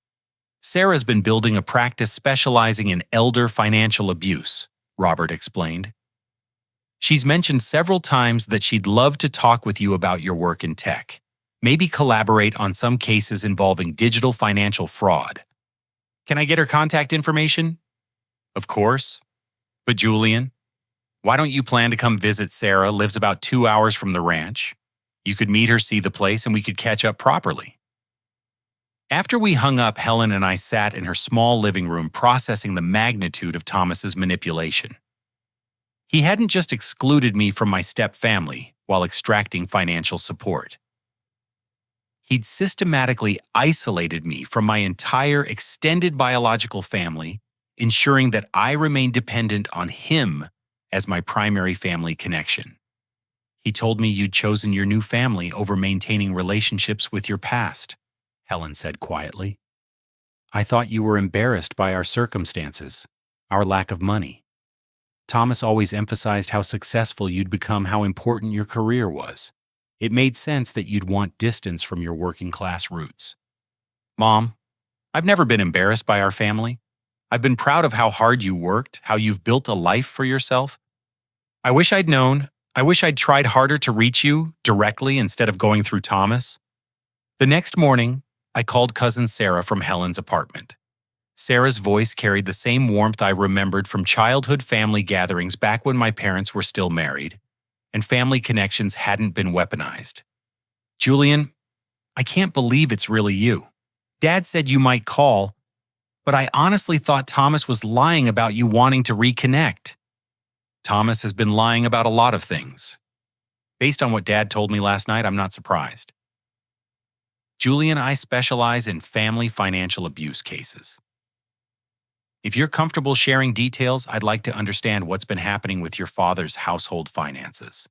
Sarah's been building a practice specializing in elder financial abuse, Robert explained. She's mentioned several times that she'd love to talk with you about your work in tech, maybe collaborate on some cases involving digital financial fraud. Can I get her contact information? Of course. But Julian, why don't you plan to come visit Sarah? Lives about 2 hours from the ranch. You could meet her, see the place, and we could catch up properly. After we hung up, Helen and I sat in her small living room processing the magnitude of Thomas's manipulation. He hadn't just excluded me from my step-family while extracting financial support. He'd systematically isolated me from my entire extended biological family, ensuring that I remained dependent on him as my primary family connection. He told me you'd chosen your new family over maintaining relationships with your past, Helen said quietly. I thought you were embarrassed by our circumstances, our lack of money. Thomas always emphasized how successful you'd become, how important your career was. It made sense that you'd want distance from your working-class roots. Mom, I've never been embarrassed by our family. I've been proud of how hard you worked, how you've built a life for yourself. I wish I'd known. I wish I'd tried harder to reach you directly instead of going through Thomas. The next morning, I called cousin Sarah from Helen's apartment. Sarah's voice carried the same warmth I remembered from childhood family gatherings back when my parents were still married, and family connections hadn't been weaponized. Julian, I can't believe it's really you. Dad said you might call, but I honestly thought Thomas was lying about you wanting to reconnect. Thomas has been lying about a lot of things. Based on what Dad told me last night, I'm not surprised. Julie and I specialize in family financial abuse cases. If you're comfortable sharing details, I'd like to understand what's been happening with your father's household finances.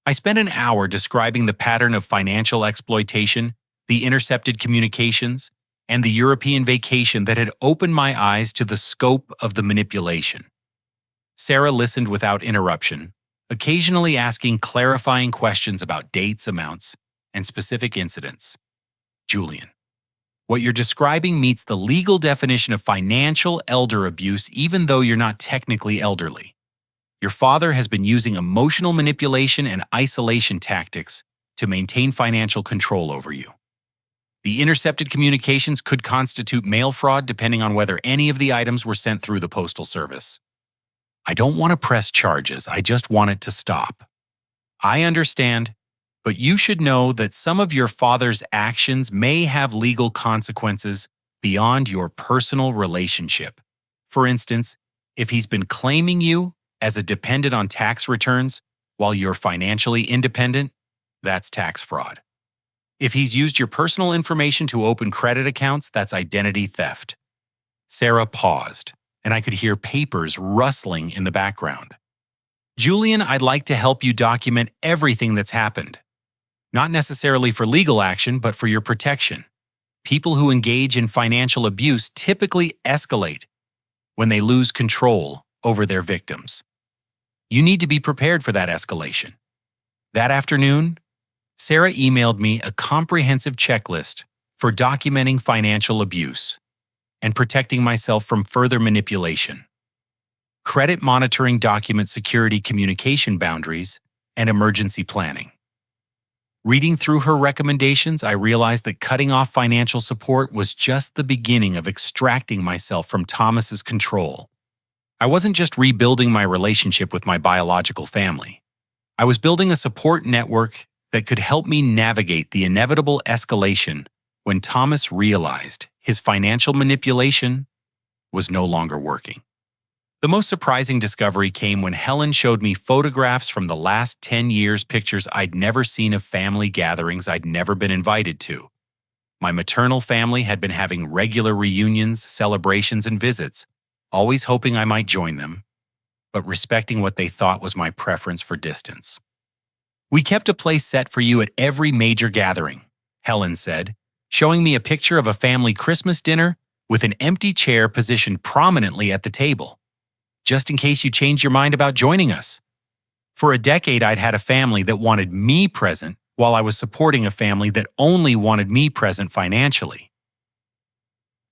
I spent an hour describing the pattern of financial exploitation, the intercepted communications, and the European vacation that had opened my eyes to the scope of the manipulation. Sarah listened without interruption, occasionally asking clarifying questions about dates, amounts, and specific incidents. Julian, what you're describing meets the legal definition of financial elder abuse, even though you're not technically elderly. Your father has been using emotional manipulation and isolation tactics to maintain financial control over you. The intercepted communications could constitute mail fraud depending on whether any of the items were sent through the postal service. I don't want to press charges, I just want it to stop. I understand, but you should know that some of your father's actions may have legal consequences beyond your personal relationship. For instance, if he's been claiming you as a dependent on tax returns while you're financially independent, that's tax fraud. If he's used your personal information to open credit accounts, that's identity theft. Sarah paused, and I could hear papers rustling in the background. Julian, I'd like to help you document everything that's happened. Not necessarily for legal action, but for your protection. People who engage in financial abuse typically escalate when they lose control over their victims. You need to be prepared for that escalation. That afternoon, Sarah emailed me a comprehensive checklist for documenting financial abuse and protecting myself from further manipulation. Credit monitoring document security communication boundaries and emergency planning. Reading through her recommendations, I realized that cutting off financial support was just the beginning of extracting myself from Thomas's control. I wasn't just rebuilding my relationship with my biological family. I was building a support network that could help me navigate the inevitable escalation when Thomas realized his financial manipulation was no longer working. The most surprising discovery came when Helen showed me photographs from the last 10 years, pictures I'd never seen of family gatherings I'd never been invited to. My maternal family had been having regular reunions, celebrations, and visits, always hoping I might join them, but respecting what they thought was my preference for distance. We kept a place set for you at every major gathering, Helen said, showing me a picture of a family Christmas dinner with an empty chair positioned prominently at the table, just in case you changed your mind about joining us. For a decade, I'd had a family that wanted me present while I was supporting a family that only wanted me present financially.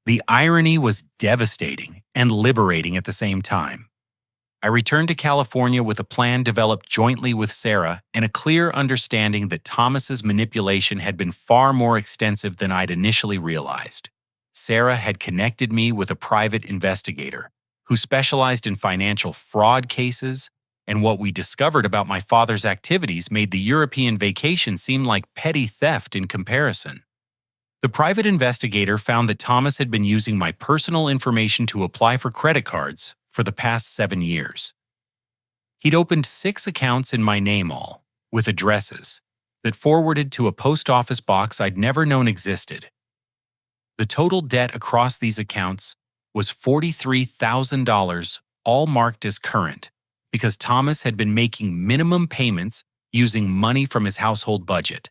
The irony was devastating and liberating at the same time. I returned to California with a plan developed jointly with Sarah and a clear understanding that Thomas's manipulation had been far more extensive than I'd initially realized. Sarah had connected me with a private investigator who specialized in financial fraud cases, and what we discovered about my father's activities made the European vacation seem like petty theft in comparison. The private investigator found that Thomas had been using my personal information to apply for credit cards for the past 7 years. He'd opened 6 accounts in my name all, with addresses, that forwarded to a post office box I'd never known existed. The total debt across these accounts was $43,000, all marked as current, because Thomas had been making minimum payments using money from his household budget.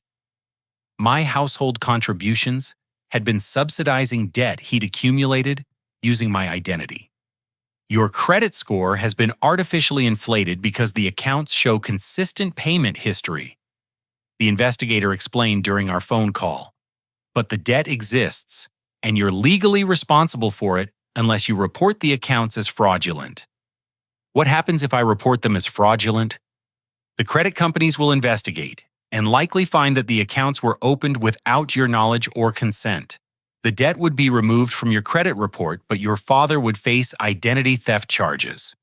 My household contributions had been subsidizing debt he'd accumulated using my identity. Your credit score has been artificially inflated because the accounts show consistent payment history, the investigator explained during our phone call. But the debt exists, and you're legally responsible for it unless you report the accounts as fraudulent. What happens if I report them as fraudulent? The credit companies will investigate and likely find that the accounts were opened without your knowledge or consent. The debt would be removed from your credit report, but your father would face identity theft charges.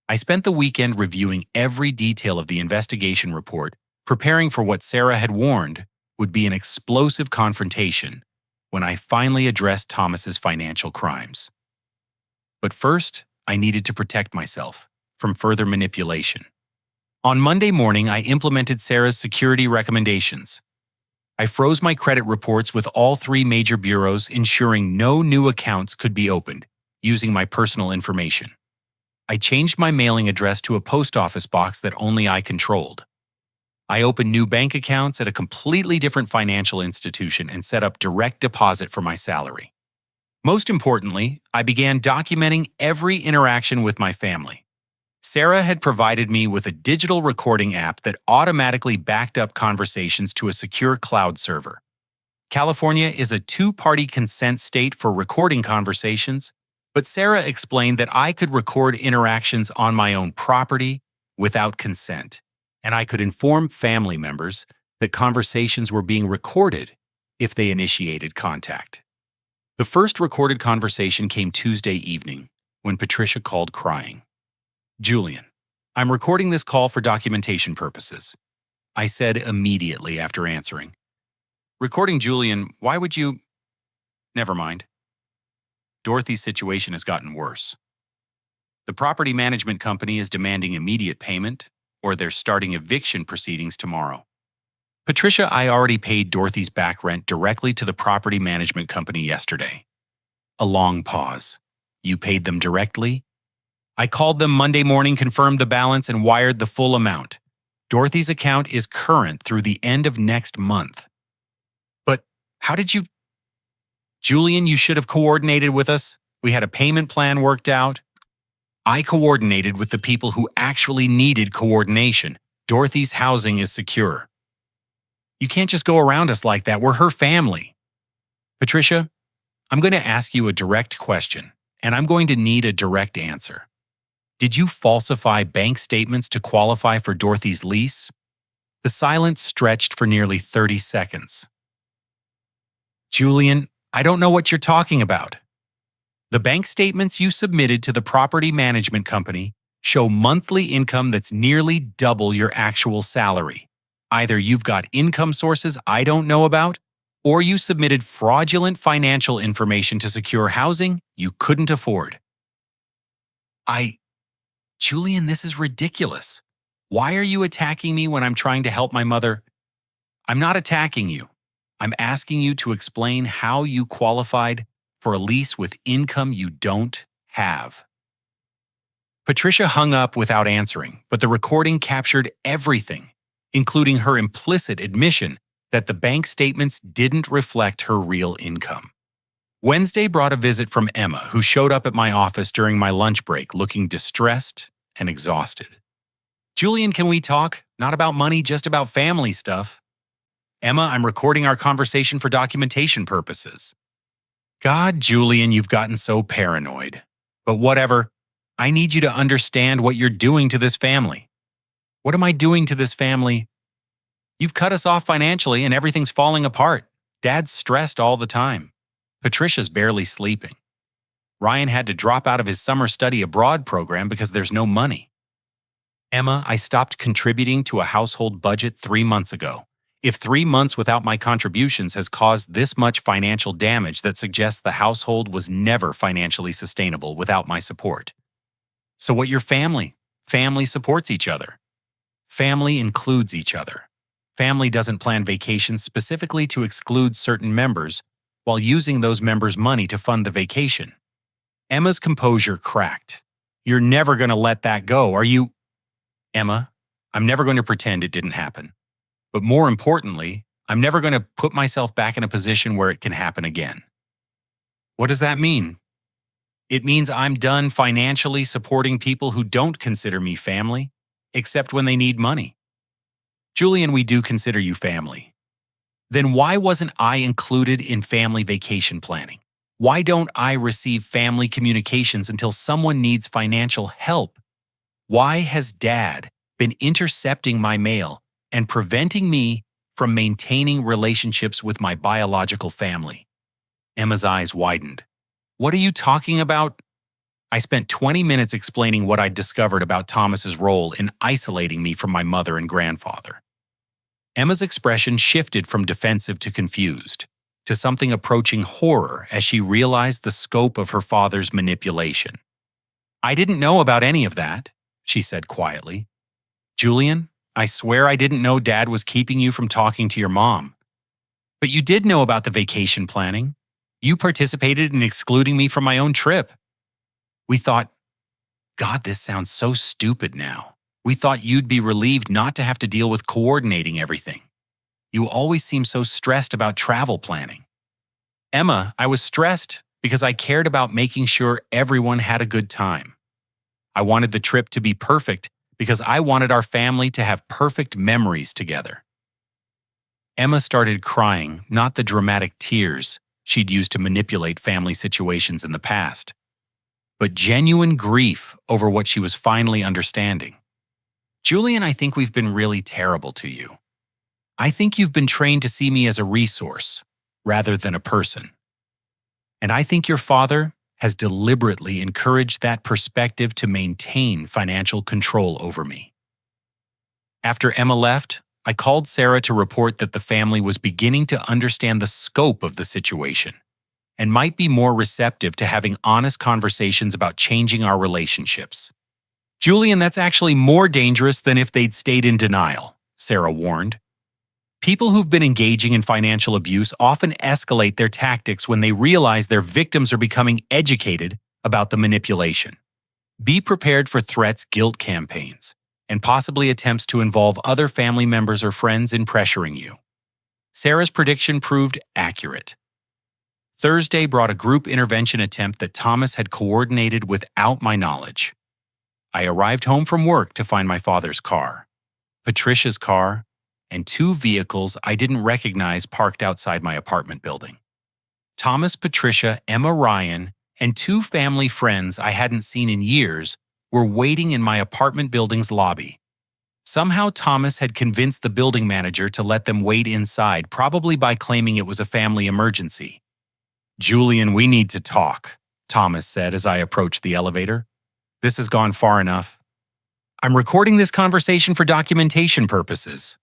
I spent the weekend reviewing every detail of the investigation report, preparing for what Sarah had warned would be an explosive confrontation when I finally addressed Thomas's financial crimes. But first, I needed to protect myself from further manipulation. On Monday morning, I implemented Sarah's security recommendations. I froze my credit reports with all 3 major bureaus, ensuring no new accounts could be opened using my personal information. I changed my mailing address to a post office box that only I controlled. I opened new bank accounts at a completely different financial institution and set up direct deposit for my salary. Most importantly, I began documenting every interaction with my family. Sarah had provided me with a digital recording app that automatically backed up conversations to a secure cloud server. California is a 2-party consent state for recording conversations, but Sarah explained that I could record interactions on my own property without consent, and I could inform family members that conversations were being recorded if they initiated contact. The first recorded conversation came Tuesday evening when Patricia called crying. "Julian, I'm recording this call for documentation purposes," I said immediately after answering. "Recording Julian, why would you—" "Never mind. Dorothy's situation has gotten worse. The property management company is demanding immediate payment, or they're starting eviction proceedings tomorrow." "Patricia, I already paid Dorothy's back rent directly to the property management company yesterday." A long pause. "You paid them directly?" "I called them Monday morning, confirmed the balance, and wired the full amount. Dorothy's account is current through the end of next month." "But how did you—" "Julian, you should have coordinated with us. We had a payment plan worked out." "I coordinated with the people who actually needed coordination. Dorothy's housing is secure." "You can't just go around us like that. We're her family." "Patricia, I'm going to ask you a direct question, and I'm going to need a direct answer. Did you falsify bank statements to qualify for Dorothy's lease?" The silence stretched for nearly 30 seconds. "Julian, I don't know what you're talking about. The bank statements you submitted to the property management company show monthly income that's nearly double your actual salary. Either you've got income sources I don't know about, or you submitted fraudulent financial information to secure housing you couldn't afford." "Julian, this is ridiculous. Why are you attacking me when I'm trying to help my mother?" "I'm not attacking you. I'm asking you to explain how you qualified for a lease with income you don't have." Patricia hung up without answering, but the recording captured everything, including her implicit admission that the bank statements didn't reflect her real income. Wednesday brought a visit from Emma, who showed up at my office during my lunch break looking distressed and exhausted. "Julian, can we talk? Not about money, just about family stuff." Emma, I'm recording our conversation for documentation purposes. God, Julian, you've gotten so paranoid. But whatever. I need you to understand what you're doing to this family. What am I doing to this family? You've cut us off financially and everything's falling apart. Dad's stressed all the time. Patricia's barely sleeping. Ryan had to drop out of his summer study abroad program because there's no money. Emma, I stopped contributing to a household budget 3 months ago. If 3 months without my contributions has caused this much financial damage, that suggests the household was never financially sustainable without my support. So what your family? Family supports each other. Family includes each other. Family doesn't plan vacations specifically to exclude certain members while using those members' money to fund the vacation. Emma's composure cracked. You're never going to let that go, are you? Emma, I'm never going to pretend it didn't happen. But more importantly, I'm never going to put myself back in a position where it can happen again. What does that mean? It means I'm done financially supporting people who don't consider me family, except when they need money. Julian, we do consider you family. Then why wasn't I included in family vacation planning? Why don't I receive family communications until someone needs financial help? Why has Dad been intercepting my mail and preventing me from maintaining relationships with my biological family? Emma's eyes widened. What are you talking about? I spent 20 minutes explaining what I'd discovered about Thomas's role in isolating me from my mother and grandfather. Emma's expression shifted from defensive to confused, to something approaching horror as she realized the scope of her father's manipulation. I didn't know about any of that, she said quietly. Julian, I swear I didn't know Dad was keeping you from talking to your mom. But you did know about the vacation planning. You participated in excluding me from my own trip. We thought, God, this sounds so stupid now. We thought you'd be relieved not to have to deal with coordinating everything. You always seem so stressed about travel planning. Emma, I was stressed because I cared about making sure everyone had a good time. I wanted the trip to be perfect because I wanted our family to have perfect memories together. Emma started crying, not the dramatic tears she'd used to manipulate family situations in the past, but genuine grief over what she was finally understanding. Julian, I think we've been really terrible to you. I think you've been trained to see me as a resource rather than a person. And I think your father has deliberately encouraged that perspective to maintain financial control over me. After Emma left, I called Sarah to report that the family was beginning to understand the scope of the situation and might be more receptive to having honest conversations about changing our relationships. Julian, that's actually more dangerous than if they'd stayed in denial, Sarah warned. People who've been engaging in financial abuse often escalate their tactics when they realize their victims are becoming educated about the manipulation. Be prepared for threats, guilt campaigns, and possibly attempts to involve other family members or friends in pressuring you. Sarah's prediction proved accurate. Thursday brought a group intervention attempt that Thomas had coordinated without my knowledge. I arrived home from work to find my father's car, Patricia's car, and 2 vehicles I didn't recognize parked outside my apartment building. Thomas, Patricia, Emma, Ryan, and 2 family friends I hadn't seen in years were waiting in my apartment building's lobby. Somehow Thomas had convinced the building manager to let them wait inside, probably by claiming it was a family emergency. Julian, we need to talk, Thomas said as I approached the elevator. This has gone far enough. I'm recording this conversation for documentation purposes,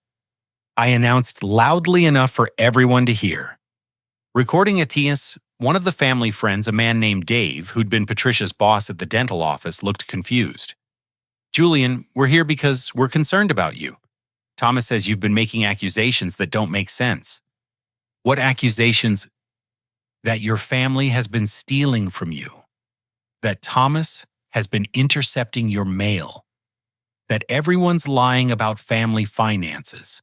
I announced loudly enough for everyone to hear. Recording Atias, one of the family friends, a man named Dave, who'd been Patricia's boss at the dental office, looked confused. Julian, we're here because we're concerned about you. Thomas says you've been making accusations that don't make sense. What accusations? That your family has been stealing from you. That Thomas has been intercepting your mail. That everyone's lying about family finances.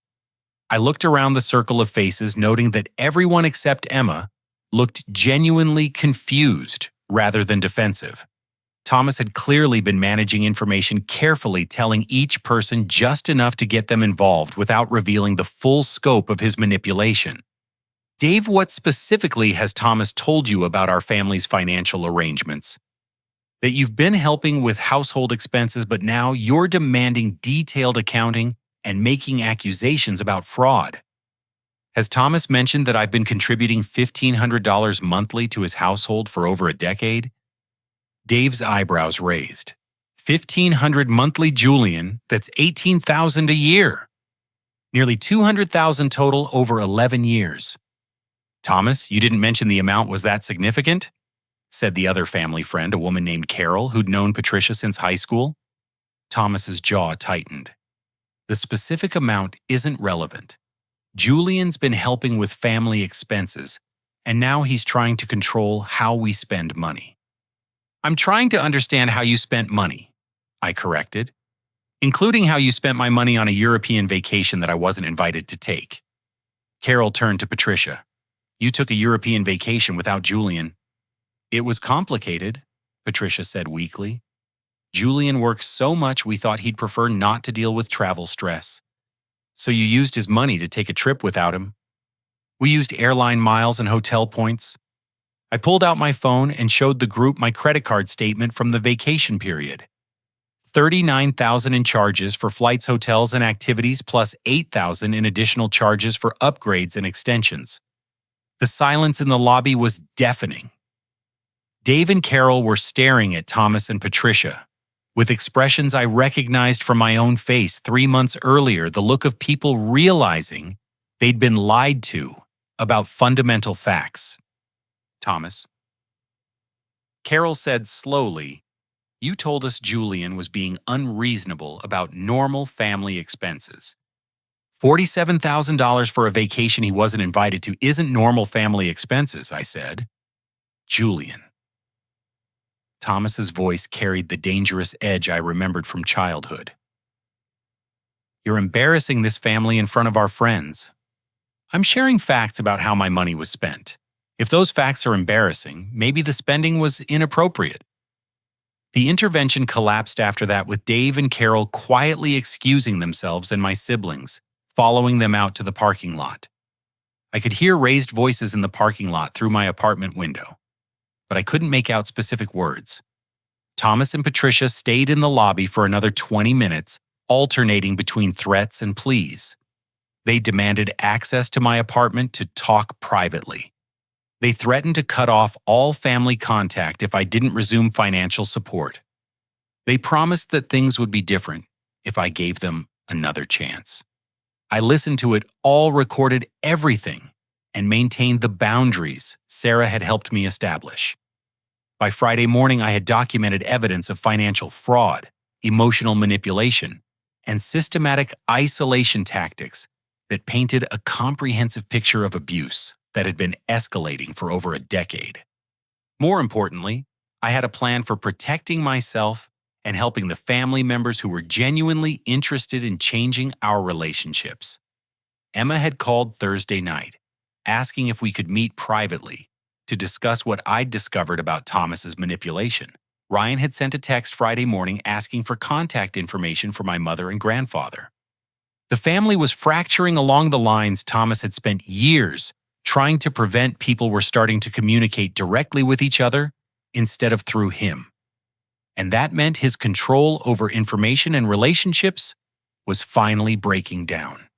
I looked around the circle of faces, noting that everyone except Emma looked genuinely confused rather than defensive. Thomas had clearly been managing information carefully, telling each person just enough to get them involved without revealing the full scope of his manipulation. Dave, what specifically has Thomas told you about our family's financial arrangements? That you've been helping with household expenses, but now you're demanding detailed accounting and making accusations about fraud. Has Thomas mentioned that I've been contributing $1,500 monthly to his household for over a decade? Dave's eyebrows raised. $1,500 monthly, Julian, that's $18,000 a year. Nearly $200,000 total over 11 years. Thomas, you didn't mention the amount was that significant? Said the other family friend, a woman named Carol, who'd known Patricia since high school. Thomas's jaw tightened. The specific amount isn't relevant. Julian's been helping with family expenses, and now he's trying to control how we spend money. I'm trying to understand how you spent money, I corrected, including how you spent my money on a European vacation that I wasn't invited to take. Carol turned to Patricia. You took a European vacation without Julian. It was complicated, Patricia said weakly. Julian works so much we thought he'd prefer not to deal with travel stress. So you used his money to take a trip without him. We used airline miles and hotel points. I pulled out my phone and showed the group my credit card statement from the vacation period. $39,000 in charges for flights, hotels, and activities, plus $8,000 in additional charges for upgrades and extensions. The silence in the lobby was deafening. Dave and Carol were staring at Thomas and Patricia, with expressions I recognized from my own face 3 months earlier, the look of people realizing they'd been lied to about fundamental facts. Thomas. Carol said slowly, you told us Julian was being unreasonable about normal family expenses. $47,000 for a vacation he wasn't invited to isn't normal family expenses, I said. Julian. Thomas's voice carried the dangerous edge I remembered from childhood. You're embarrassing this family in front of our friends. I'm sharing facts about how my money was spent. If those facts are embarrassing, maybe the spending was inappropriate. The intervention collapsed after that, with Dave and Carol quietly excusing themselves and my siblings, following them out to the parking lot. I could hear raised voices in the parking lot through my apartment window, but I couldn't make out specific words. Thomas and Patricia stayed in the lobby for another 20 minutes, alternating between threats and pleas. They demanded access to my apartment to talk privately. They threatened to cut off all family contact if I didn't resume financial support. They promised that things would be different if I gave them another chance. I listened to it all, recorded everything, and maintained the boundaries Sarah had helped me establish. By Friday morning, I had documented evidence of financial fraud, emotional manipulation, and systematic isolation tactics that painted a comprehensive picture of abuse that had been escalating for over a decade. More importantly, I had a plan for protecting myself and helping the family members who were genuinely interested in changing our relationships. Emma had called Thursday night, asking if we could meet privately to discuss what I'd discovered about Thomas's manipulation. Ryan had sent a text Friday morning asking for contact information for my mother and grandfather. The family was fracturing along the lines Thomas had spent years trying to prevent. People were starting to communicate directly with each other instead of through him. And that meant his control over information and relationships was finally breaking down.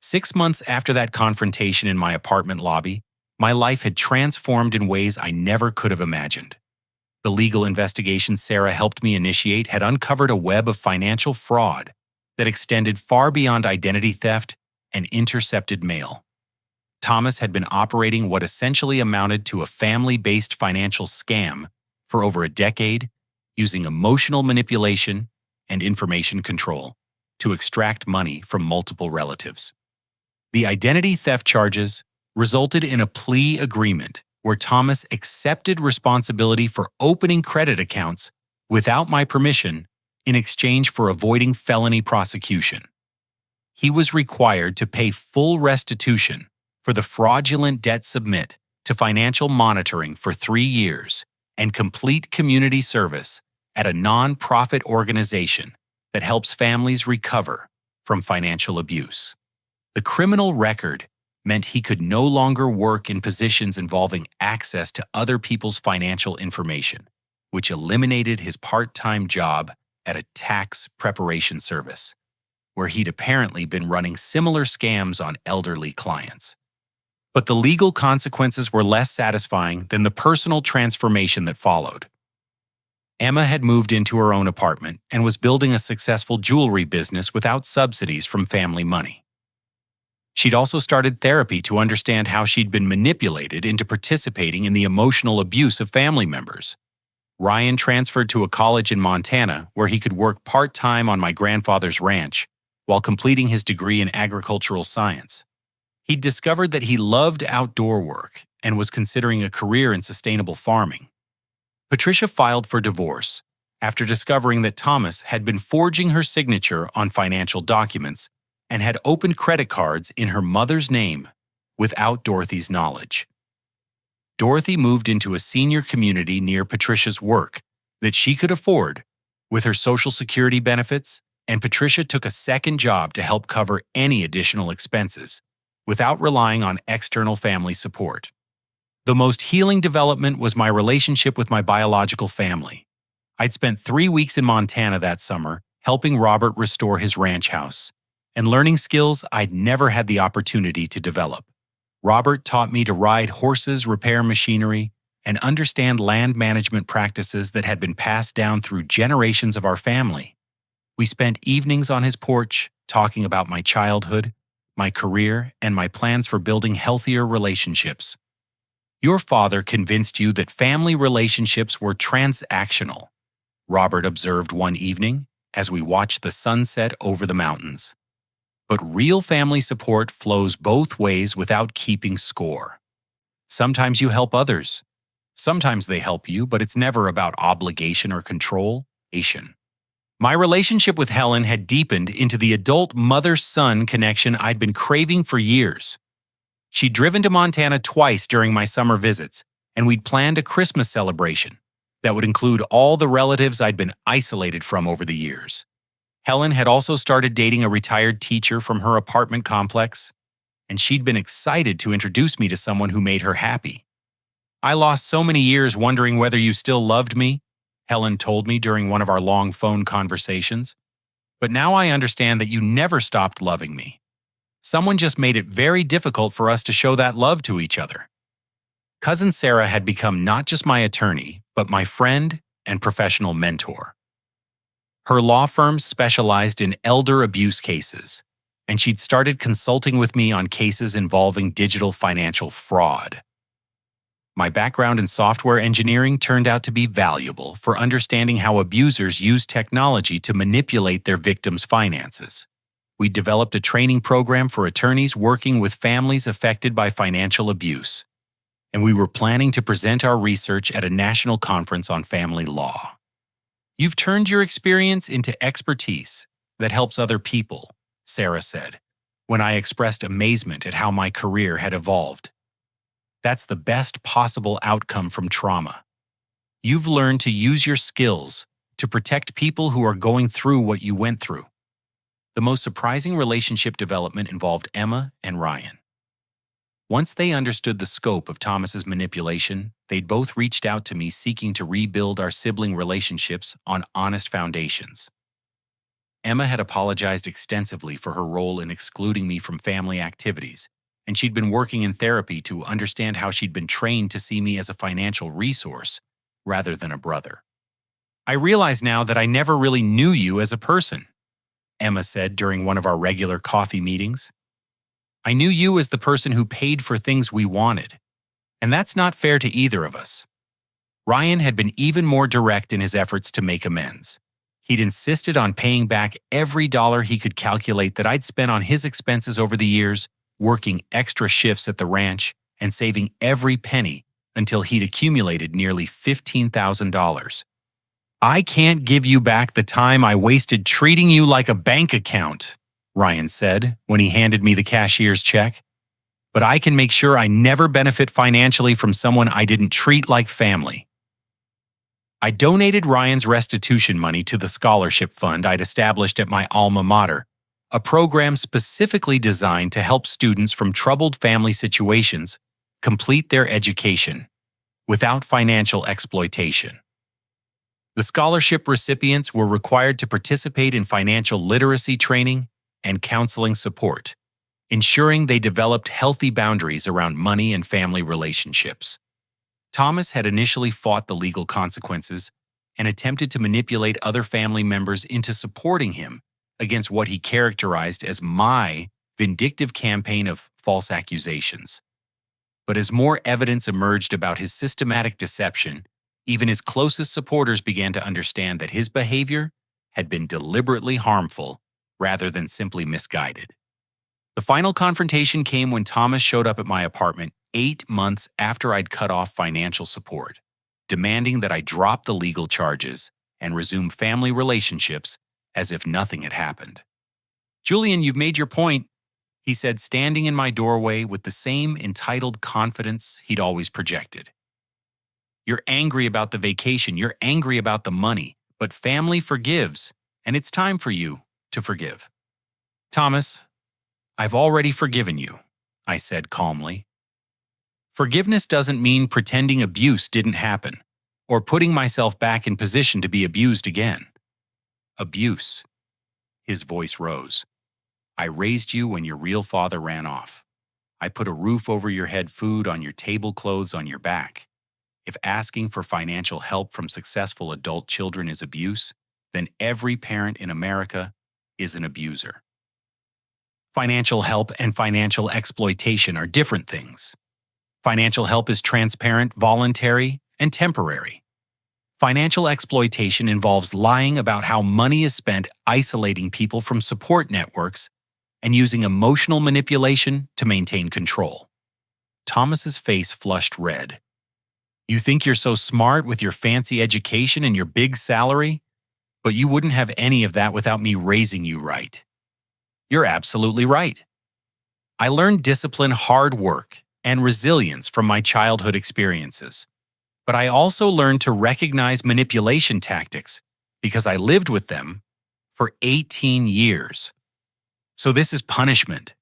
6 months after that confrontation in my apartment lobby, my life had transformed in ways I never could have imagined. The legal investigation Sarah helped me initiate had uncovered a web of financial fraud that extended far beyond identity theft and intercepted mail. Thomas had been operating what essentially amounted to a family-based financial scam for over a decade, using emotional manipulation and information control to extract money from multiple relatives. The identity theft charges resulted in a plea agreement where Thomas accepted responsibility for opening credit accounts without my permission in exchange for avoiding felony prosecution. He was required to pay full restitution for the fraudulent debt submit to financial monitoring for 3 years and complete community service at a non-profit organization that helps families recover from financial abuse. The criminal record meant he could no longer work in positions involving access to other people's financial information, which eliminated his part-time job at a tax preparation service, where he'd apparently been running similar scams on elderly clients. But the legal consequences were less satisfying than the personal transformation that followed. Emma had moved into her own apartment and was building a successful jewelry business without subsidies from family money. She'd also started therapy to understand how she'd been manipulated into participating in the emotional abuse of family members. Ryan transferred to a college in Montana where he could work part-time on my grandfather's ranch while completing his degree in agricultural science. He'd discovered that he loved outdoor work and was considering a career in sustainable farming. Patricia filed for divorce after discovering that Thomas had been forging her signature on financial documents and had opened credit cards in her mother's name without Dorothy's knowledge. Dorothy moved into a senior community near Patricia's work that she could afford with her Social Security benefits, and Patricia took a second job to help cover any additional expenses without relying on external family support. The most healing development was my relationship with my biological family. I'd spent 3 weeks in Montana that summer helping Robert restore his ranch house and learning skills I'd never had the opportunity to develop. Robert taught me to ride horses, repair machinery, and understand land management practices that had been passed down through generations of our family. We spent evenings on his porch talking about my childhood, my career, and my plans for building healthier relationships. Your father convinced you that family relationships were transactional, Robert observed one evening as we watched the sunset over the mountains. But real family support flows both ways without keeping score. Sometimes you help others. Sometimes they help you, but it's never about obligation or control. My relationship with Helen had deepened into the adult mother-son connection I'd been craving for years. She'd driven to Montana twice during my summer visits, and we'd planned a Christmas celebration that would include all the relatives I'd been isolated from over the years. Helen had also started dating a retired teacher from her apartment complex, and she'd been excited to introduce me to someone who made her happy. "I lost so many years wondering whether you still loved me," Helen told me during one of our long phone conversations. "But now I understand that you never stopped loving me. Someone just made it very difficult for us to show that love to each other." Cousin Sarah had become not just my attorney, but my friend and professional mentor. Her law firm specialized in elder abuse cases, and she'd started consulting with me on cases involving digital financial fraud. My background in software engineering turned out to be valuable for understanding how abusers use technology to manipulate their victims' finances. We developed a training program for attorneys working with families affected by financial abuse, and we were planning to present our research at a national conference on family law. "You've turned your experience into expertise that helps other people," Sarah said, when I expressed amazement at how my career had evolved. "That's the best possible outcome from trauma. You've learned to use your skills to protect people who are going through what you went through." The most surprising relationship development involved Emma and Ryan. Once they understood the scope of Thomas's manipulation, they'd both reached out to me seeking to rebuild our sibling relationships on honest foundations. Emma had apologized extensively for her role in excluding me from family activities, and she'd been working in therapy to understand how she'd been trained to see me as a financial resource rather than a brother. "I realize now that I never really knew you as a person," Emma said during one of our regular coffee meetings. "I knew you as the person who paid for things we wanted, and that's not fair to either of us." Ryan had been even more direct in his efforts to make amends. He'd insisted on paying back every dollar he could calculate that I'd spent on his expenses over the years, working extra shifts at the ranch and saving every penny until he'd accumulated nearly $15,000. "I can't give you back the time I wasted treating you like a bank account," Ryan said when he handed me the cashier's check. "But I can make sure I never benefit financially from someone I didn't treat like family." I donated Ryan's restitution money to the scholarship fund I'd established at my alma mater, a program specifically designed to help students from troubled family situations complete their education without financial exploitation. The scholarship recipients were required to participate in financial literacy training and counseling support, ensuring they developed healthy boundaries around money and family relationships. Thomas had initially fought the legal consequences and attempted to manipulate other family members into supporting him against what he characterized as my vindictive campaign of false accusations. But as more evidence emerged about his systematic deception, even his closest supporters began to understand that his behavior had been deliberately harmful rather than simply misguided. The final confrontation came when Thomas showed up at my apartment 8 months after I'd cut off financial support, demanding that I drop the legal charges and resume family relationships as if nothing had happened. "Julian, you've made your point," he said, standing in my doorway with the same entitled confidence he'd always projected. "You're angry about the vacation, you're angry about the money, but family forgives, and it's time for you to forgive." "Thomas, I've already forgiven you," I said calmly. "Forgiveness doesn't mean pretending abuse didn't happen, or putting myself back in position to be abused again." "Abuse." His voice rose. "I raised you when your real father ran off. I put a roof over your head, food on your table, clothes on your back. If asking for financial help from successful adult children is abuse, then every parent in America is an abuser." Financial help and financial exploitation are different things. Financial help is transparent, voluntary, and temporary. Financial exploitation involves lying about how money is spent, isolating people from support networks, and using emotional manipulation to maintain control. Thomas's face flushed red. "You think you're so smart with your fancy education and your big salary, but you wouldn't have any of that without me raising you right." "You're absolutely right. I learned discipline, hard work, and resilience from my childhood experiences. But I also learned to recognize manipulation tactics because I lived with them for 18 years. So this is punishment.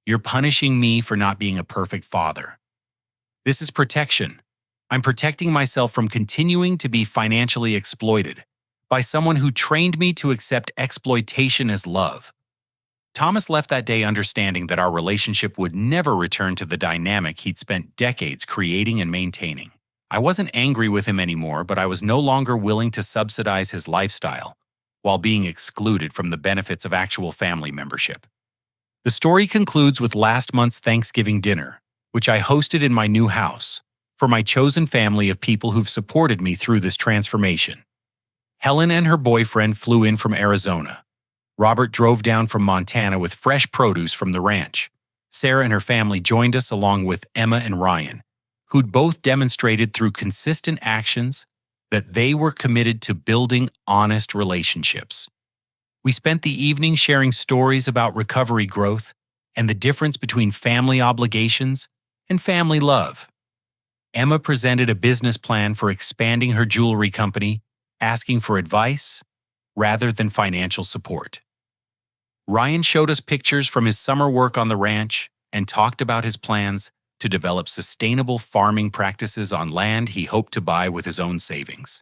You're punishing me for not being a perfect father. This is protection. I'm protecting myself from continuing to be financially exploited by someone who trained me to accept exploitation as love." Thomas left that day understanding that our relationship would never return to the dynamic he'd spent decades creating and maintaining. I wasn't angry with him anymore, but I was no longer willing to subsidize his lifestyle while being excluded from the benefits of actual family membership. The story concludes with last month's Thanksgiving dinner, which I hosted in my new house for my chosen family of people who've supported me through this transformation. Helen and her boyfriend flew in from Arizona. Robert drove down from Montana with fresh produce from the ranch. Sarah and her family joined us along with Emma and Ryan, who'd both demonstrated through consistent actions that they were committed to building honest relationships. We spent the evening sharing stories about recovery growth and the difference between family obligations and family love. Emma presented a business plan for expanding her jewelry company, asking for advice rather than financial support. Ryan showed us pictures from his summer work on the ranch and talked about his plans to develop sustainable farming practices on land he hoped to buy with his own savings.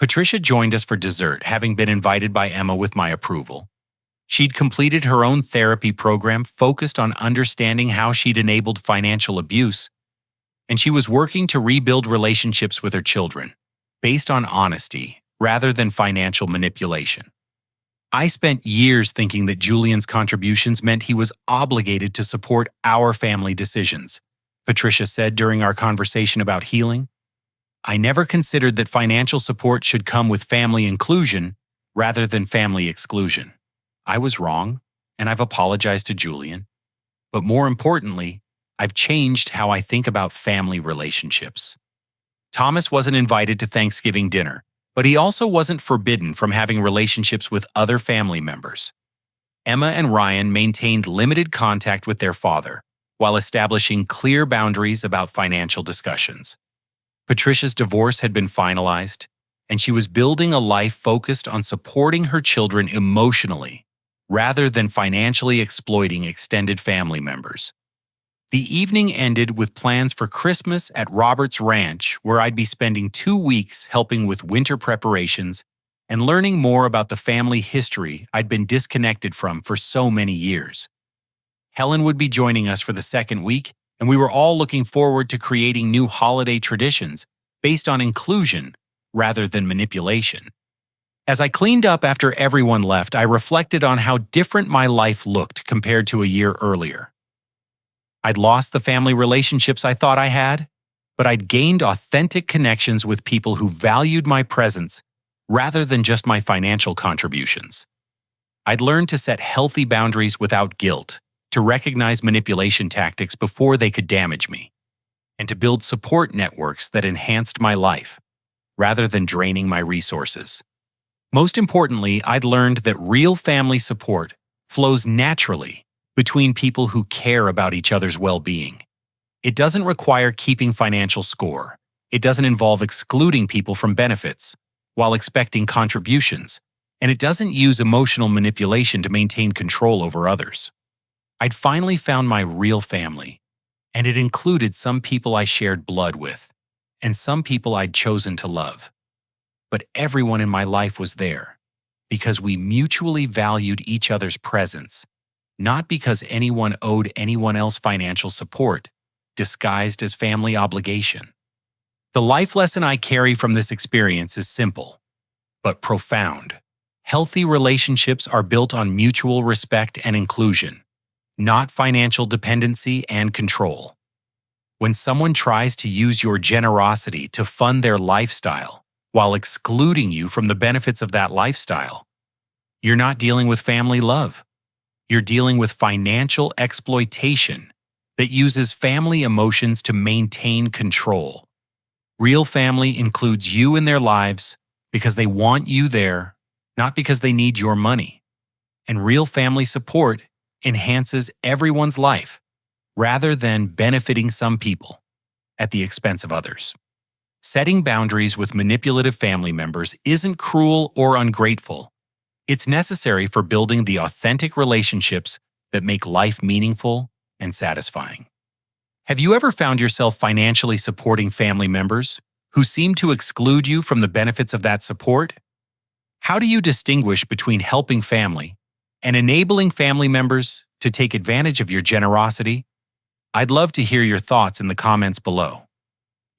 Patricia joined us for dessert, having been invited by Emma with my approval. She'd completed her own therapy program focused on understanding how she'd enabled financial abuse, and she was working to rebuild relationships with her children, based on honesty rather than financial manipulation. I spent years thinking that Julian's contributions meant he was obligated to support our family decisions, Patricia said during our conversation about healing. "I never considered that financial support should come with family inclusion rather than family exclusion. I was wrong, and I've apologized to Julian. But more importantly, I've changed how I think about family relationships." Thomas wasn't invited to Thanksgiving dinner, but he also wasn't forbidden from having relationships with other family members. Emma and Ryan maintained limited contact with their father while establishing clear boundaries about financial discussions. Patricia's divorce had been finalized, and she was building a life focused on supporting her children emotionally rather than financially exploiting extended family members. The evening ended with plans for Christmas at Robert's Ranch, where I'd be spending 2 weeks helping with winter preparations and learning more about the family history I'd been disconnected from for so many years. Helen would be joining us for the second week, and we were all looking forward to creating new holiday traditions based on inclusion rather than manipulation. As I cleaned up after everyone left, I reflected on how different my life looked compared to a year earlier. I'd lost the family relationships I thought I had, but I'd gained authentic connections with people who valued my presence rather than just my financial contributions. I'd learned to set healthy boundaries without guilt, to recognize manipulation tactics before they could damage me, and to build support networks that enhanced my life rather than draining my resources. Most importantly, I'd learned that real family support flows naturally between people who care about each other's well-being. It doesn't require keeping financial score. It doesn't involve excluding people from benefits while expecting contributions, and it doesn't use emotional manipulation to maintain control over others. I'd finally found my real family, and it included some people I shared blood with and some people I'd chosen to love. But everyone in my life was there because we mutually valued each other's presence, not because anyone owed anyone else financial support, disguised as family obligation. The life lesson I carry from this experience is simple, but profound. Healthy relationships are built on mutual respect and inclusion, not financial dependency and control. When someone tries to use your generosity to fund their lifestyle while excluding you from the benefits of that lifestyle, you're not dealing with family love. You're dealing with financial exploitation that uses family emotions to maintain control. Real family includes you in their lives because they want you there, not because they need your money. And real family support enhances everyone's life rather than benefiting some people at the expense of others. Setting boundaries with manipulative family members isn't cruel or ungrateful. It's necessary for building the authentic relationships that make life meaningful and satisfying. Have you ever found yourself financially supporting family members who seem to exclude you from the benefits of that support? How do you distinguish between helping family and enabling family members to take advantage of your generosity? I'd love to hear your thoughts in the comments below.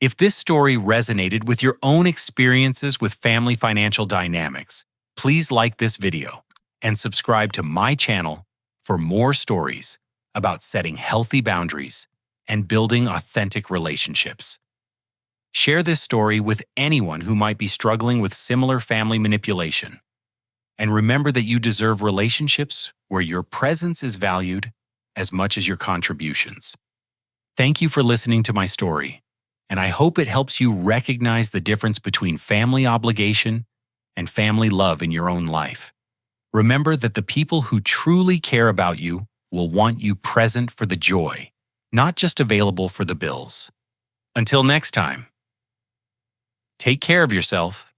If this story resonated with your own experiences with family financial dynamics, please like this video and subscribe to my channel for more stories about setting healthy boundaries and building authentic relationships. Share this story with anyone who might be struggling with similar family manipulation. And remember that you deserve relationships where your presence is valued as much as your contributions. Thank you for listening to my story, and I hope it helps you recognize the difference between family obligation and family love in your own life. Remember that the people who truly care about you will want you present for the joy, not just available for the bills. Until next time, take care of yourself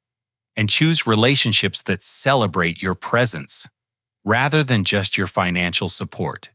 and choose relationships that celebrate your presence rather than just your financial support.